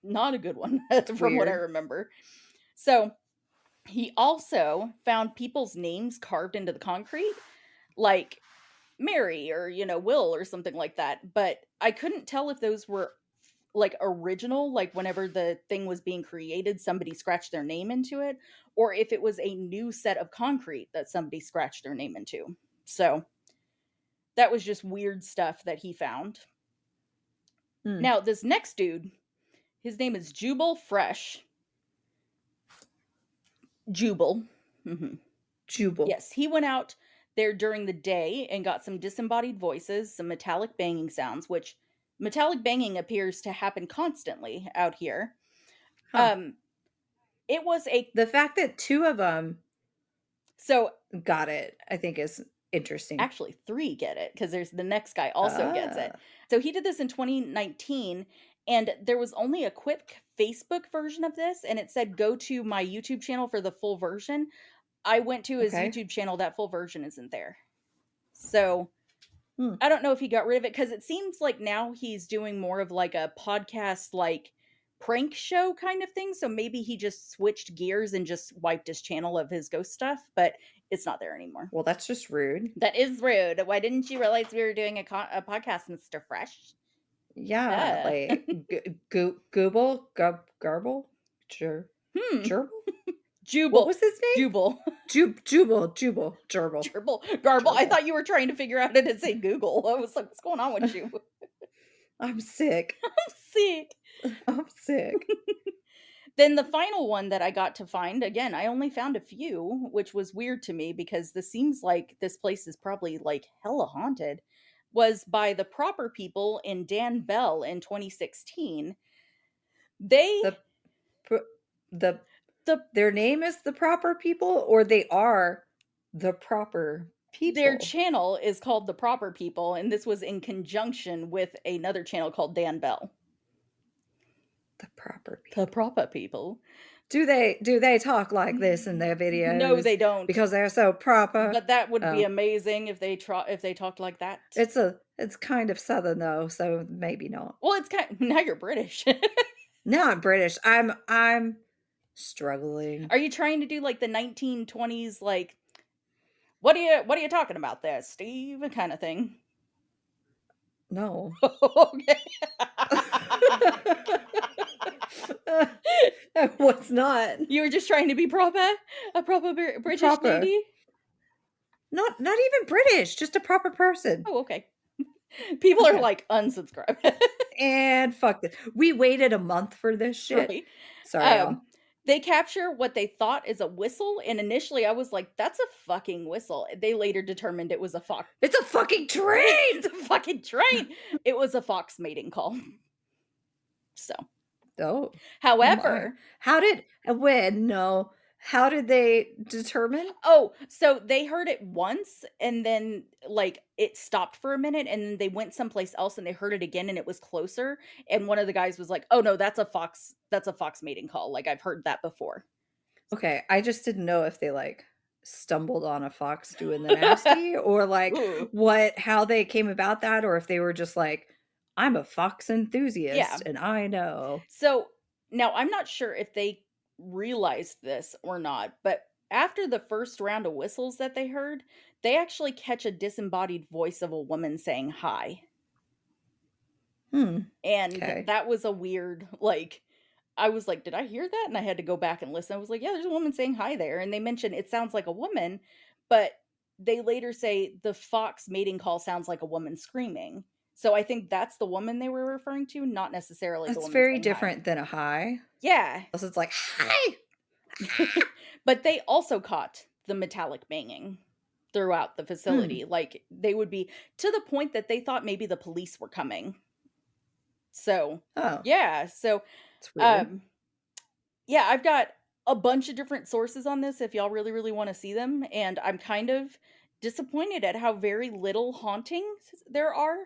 not a good one from what I Weird. remember. So He also found people's names carved into the concrete, like Mary or, Will or something like that. But I couldn't tell if those were like original, like whenever the thing was being created, somebody scratched their name into it, or if it was a new set of concrete that somebody scratched their name into. So that was just weird stuff that he found. Hmm. Now, this next dude, his name is Jubal Fresh. Jubal. hmm Jubal. Yes, he went out there during the day and got some disembodied voices, some metallic banging sounds, which metallic banging appears to happen constantly out here. Huh. Um, it was a The fact that two of them so got it, I think is interesting. actually 3 get it because there's the next guy also gets it. Ah, So he did this in 2019, and there was only a quick Facebook version of this, and it said go to my YouTube channel for the full version. I went to his okay. YouTube channel, that full version isn't there. So Hmm. I don't know if he got rid of it because it seems like now he's doing more of like a podcast, like prank show kind of thing. So maybe he just switched gears and just wiped his channel of his ghost stuff, but it's not there anymore. Well, that's just rude. That is rude. Why didn't you realize we were doing a podcast, Mr. Fresh? Yeah, Duh. like Google, Garble, Hmm. Gerbil. What Jubal. was his name? Jubal. Jubal, Gerbil, Gerbil. Garble. I Gerbil. thought you were trying to figure out how to say Google. I was like, what's going on with you? I'm sick. I'm sick. I'm sick. Then the final one that I got to find, again, I only found a few, which was weird to me because this seems like this place is probably like hella haunted, was by the proper people in Dan Bell in 2016. They The pr- the the their name is the proper people, or they are the proper their people. channel is called The Proper People, and this was in conjunction with another channel called Dan Bell. The proper The people. Proper People. Do they talk like this in their No, videos they don't. because they're so proper? But that would be Oh, amazing if they talked like that. it's kind of southern though, so maybe not. Well, it's kind now you're British. No, I'm British. I'm struggling. Are you trying to do like the 1920s like what are you talking about there, Steve? Kind of thing. No. Okay. What's not You were just trying to be proper, a proper British proper? lady. Not even British, just a proper person. Oh, okay. People are Okay. like unsubscribe, And fuck this. We waited a month for this shit. right? Sorry, y'all. Um, they capture what they thought is a whistle, and initially I was like, "That's a fucking whistle." They later determined it was a fox. It's a fucking It's train. a fucking train. It was a fox mating call. So, Oh, oh my. however, How did when no. How did they determine? oh, so they heard it once and then, like, it stopped for a minute and then they went someplace else and they heard it again and it was closer, and one of the guys was like, "Oh, no, that's a fox mating call, like, I've heard that before." Okay, I just didn't know if they like stumbled on a fox doing the nasty or like Ooh. how they came about that or if they were just like I'm a fox Yeah. enthusiast and I know. So, now I'm not sure if they realized this or not, but after the first round of whistles that they heard, they actually catch a disembodied voice of a woman saying hi. Hmm. And Okay. that was a weird, like, I was like, "Did I hear that?" And I had to go back and listen. I was like, "Yeah, there's a woman saying hi there." And they mentioned it sounds like a woman, but they later say the fox mating call sounds like a woman screaming. So I think that's the woman they were referring to, not necessarily the That's woman very saying hi. different than a hi. Yeah. Else it's like hi. But they also caught the metallic banging throughout the Hmm. facility. Like they would be to the point that they thought maybe the police were coming. So, Oh, yeah. So, it's weird. um yeah, I've got a bunch of different sources on this if y'all really, really wanna see them, and I'm kind of disappointed at how very little hauntings there are.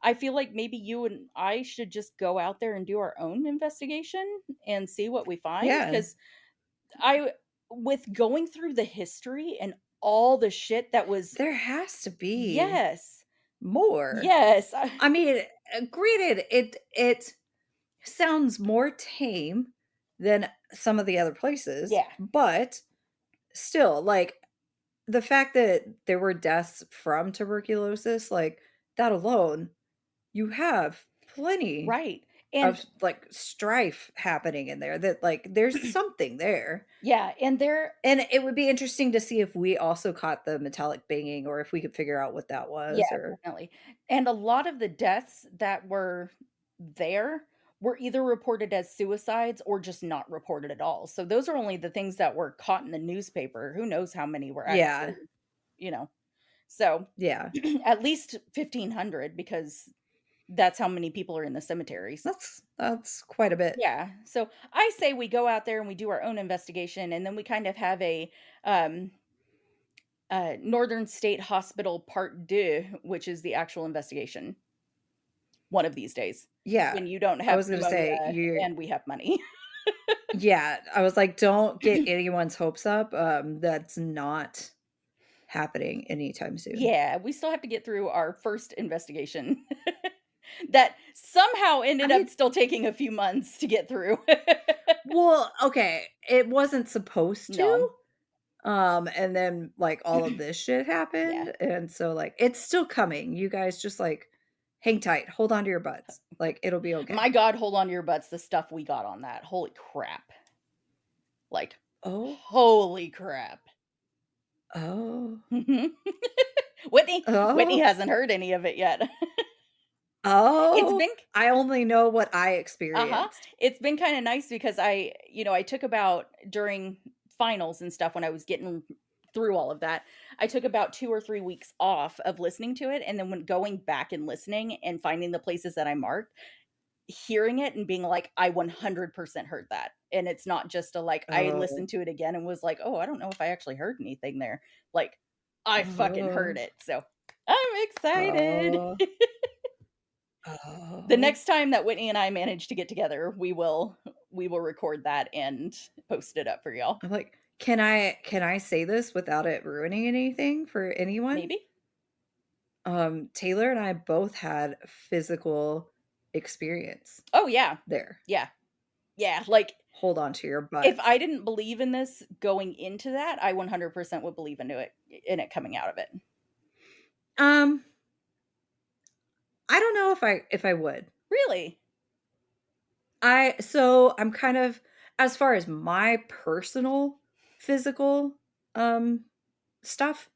I feel like maybe you and I should just go out there and do our own investigation and see what we find. Yeah. Because I with going through the history and all the shit that was There has to be yes. more. Yes, I mean, granted, it sounds more tame than some of the other places, yeah. but still, like, the fact that there were deaths from tuberculosis, like, that alone, you have plenty Right. And of, like, strife happening in there that, like, there's something there. yeah, and there And it would be interesting to see if we also caught the metallic banging or if we could figure out what that yeah, was or definitely. And a lot of the deaths that were there were either reported as suicides or just not reported at all. So those are only the things that were caught in the newspaper. Who knows how many were yeah, actually, you know. So yeah. at least 1,500 because that's how many people are in the cemeteries. That's quite a bit. Yeah. So I say we go out there and we do our own investigation and then we kind of have a um Northern State Hospital Part 2, which is the actual investigation one of these days Yeah. when you don't I have was gonna say, pneumonia you and we have money. yeah, I was like, "Don't get anyone's hopes up." That's not happening anytime soon. Yeah, we still have to get through our first investigation that somehow I ended up mean, still taking a few months to get through. well, okay, it wasn't supposed to, No. and then, like, all of this shit Yeah. happened, and so, like, it's still coming. You guys just, like, hang tight, hold on to your butts, like, it'll be My okay. god, hold on to your butts, the stuff we got on that. Holy crap. Like, Oh, holy crap. oh, Mhm. Whitney oh, hasn't heard any of it yet. It's oh, been I only know what I uh-huh. experienced. It's been kinda nice because I took about during finals and stuff when I was getting through all of that, I took about 2 or 3 weeks off of listening to it, and then when going back and listening and finding the places that I marked, hearing it and being like, "I 100% heard that." And it's not just a, like, I Oh, listened to it again and was like, "Oh, I don't know if I actually heard anything there." Like, I fucking heard oh, it, so I'm excited. oh, The oh. next time that Whitney and I manage to get together, we will record that and post it up for y'all. I'm like, can I say this without it ruining anything for anyone? Maybe? Taylor and I both had physical experience Oh, yeah. there. Yeah. Yeah, like, Hold on to your if I butts. didn't believe in this going into that, I 100% would believe in it coming out of it. Um, I don't know if I would. Really? I'm kind of as far as my personal physical um stuff,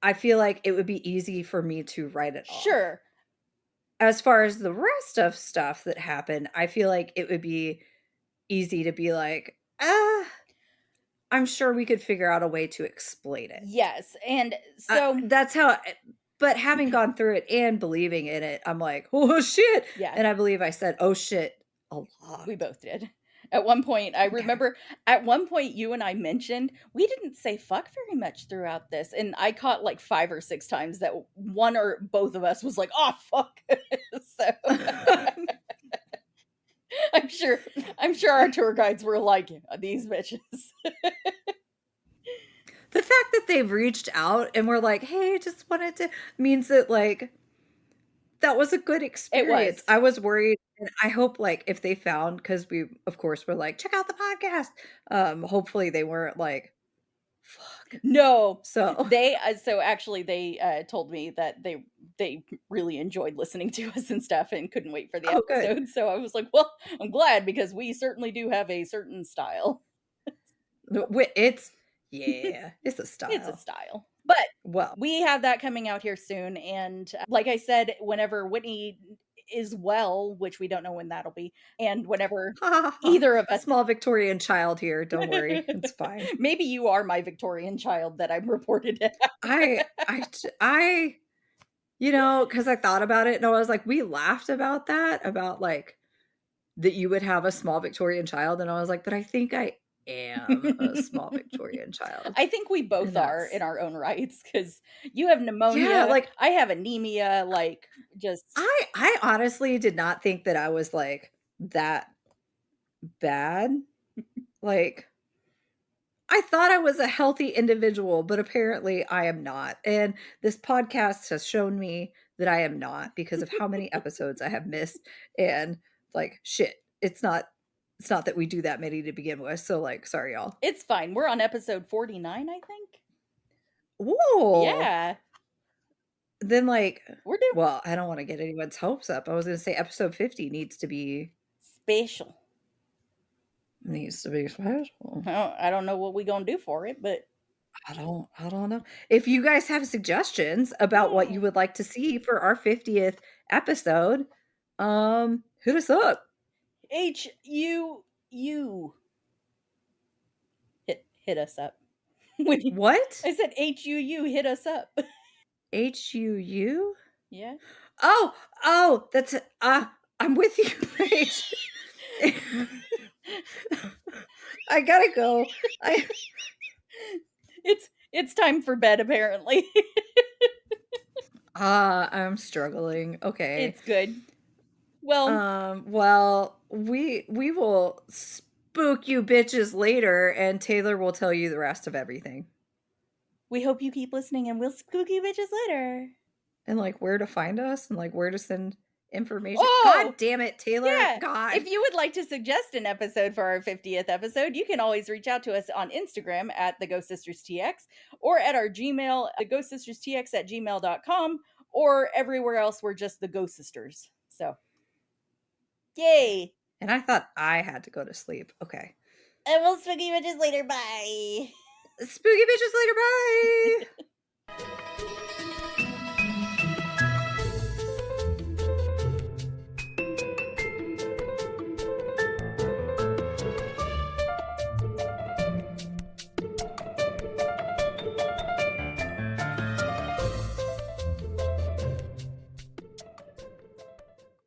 I feel like it would be easy for me to write it off. Sure. As far as the rest of stuff that happened, I feel like it would be easy to be like, "Ah, I'm sure we could figure out a way to explain it." Yes, and so That's how but having gone through it and believing in it, I'm like, "Oh, shit," yeah, and I believe I said, "Oh, shit," a we lot. both did. At one point, I Okay. remember at one point you and I mentioned we didn't say fuck very much throughout this, and I caught like 5 or 6 times that one or both of us was like, "Oh, fuck." So, I'm sure I'm sure our tour guides were like, "These bitches." The fact that they've reached out and were like, "Hey, just wanted to," means that, like, that was a good It experience. was. I was worried, and I hope, like, if they found, because we, of course, were like, "Check out the podcast." Hopefully they weren't like, "Fuck." No. So So actually they, told me that they really enjoyed listening to us and stuff and couldn't wait for the oh, good. episode, so I was like, "Well, I'm glad because we certainly do have a certain style." No, wi it's yeah, it's a It's a style. style. But Well, we have that coming out here soon, and, like I said, whenever Whitney is well, which we don't know when that'll be, and whenever ha, ha, ha. either of us Small Victorian child here, don't worry, it's fine. maybe you are my Victorian child that I'm reported to have. I because I thought about it and I was like, we laughed about that, about, like, that you would have a small Victorian child, and I was like, "But I think I am a small Victorian child." I think we both And are that's in our own rights because you have yeah, pneumonia, like, I have anemia, like, just I honestly did not think that I was, like, that bad. Like, I thought I was a healthy individual, but apparently I am not, and this podcast has shown me that I am not because of how many episodes I have missed, and, like, shit, it's not It's not that we do that many to begin with, so, like, sorry, y'all. It's fine. We're on episode 49, I think. Ooh. Yeah. Then, like We're doing well, I don't wanna get anyone's hopes up. I was gonna say episode 50 special. needs to be special. I don't know what we gonna do for it, but I don't know. If you guys have suggestions about what yeah. you would like to see for our 50th episode, hit us up. HUU. Hit us up. We What? I said HUU, hit us up. HUU? Yeah. Oh, oh, that's I'm with you, Paige. I gotta go. I It's time for bed apparently. I'm struggling. Okay. It's good. Well, Well, we will spook you bitches later, and Taylor will tell you the rest of everything. we hope you keep listening and we'll spook you bitches later. And, like, where to find us and, like, where to send information. God Oh, damn it, Taylor. yeah. God. If you would like to suggest an episode for our 50th episode, you can always reach out to us on Instagram at the Ghost Sisters TX or at our Gmail, ghostsisterstx at gmail.com, or everywhere else we're just the Ghost Sisters. So, yay. And I thought I had to go to sleep. Okay. And we'll spook you bitches later. Bye. Spooky bitches later. Bye.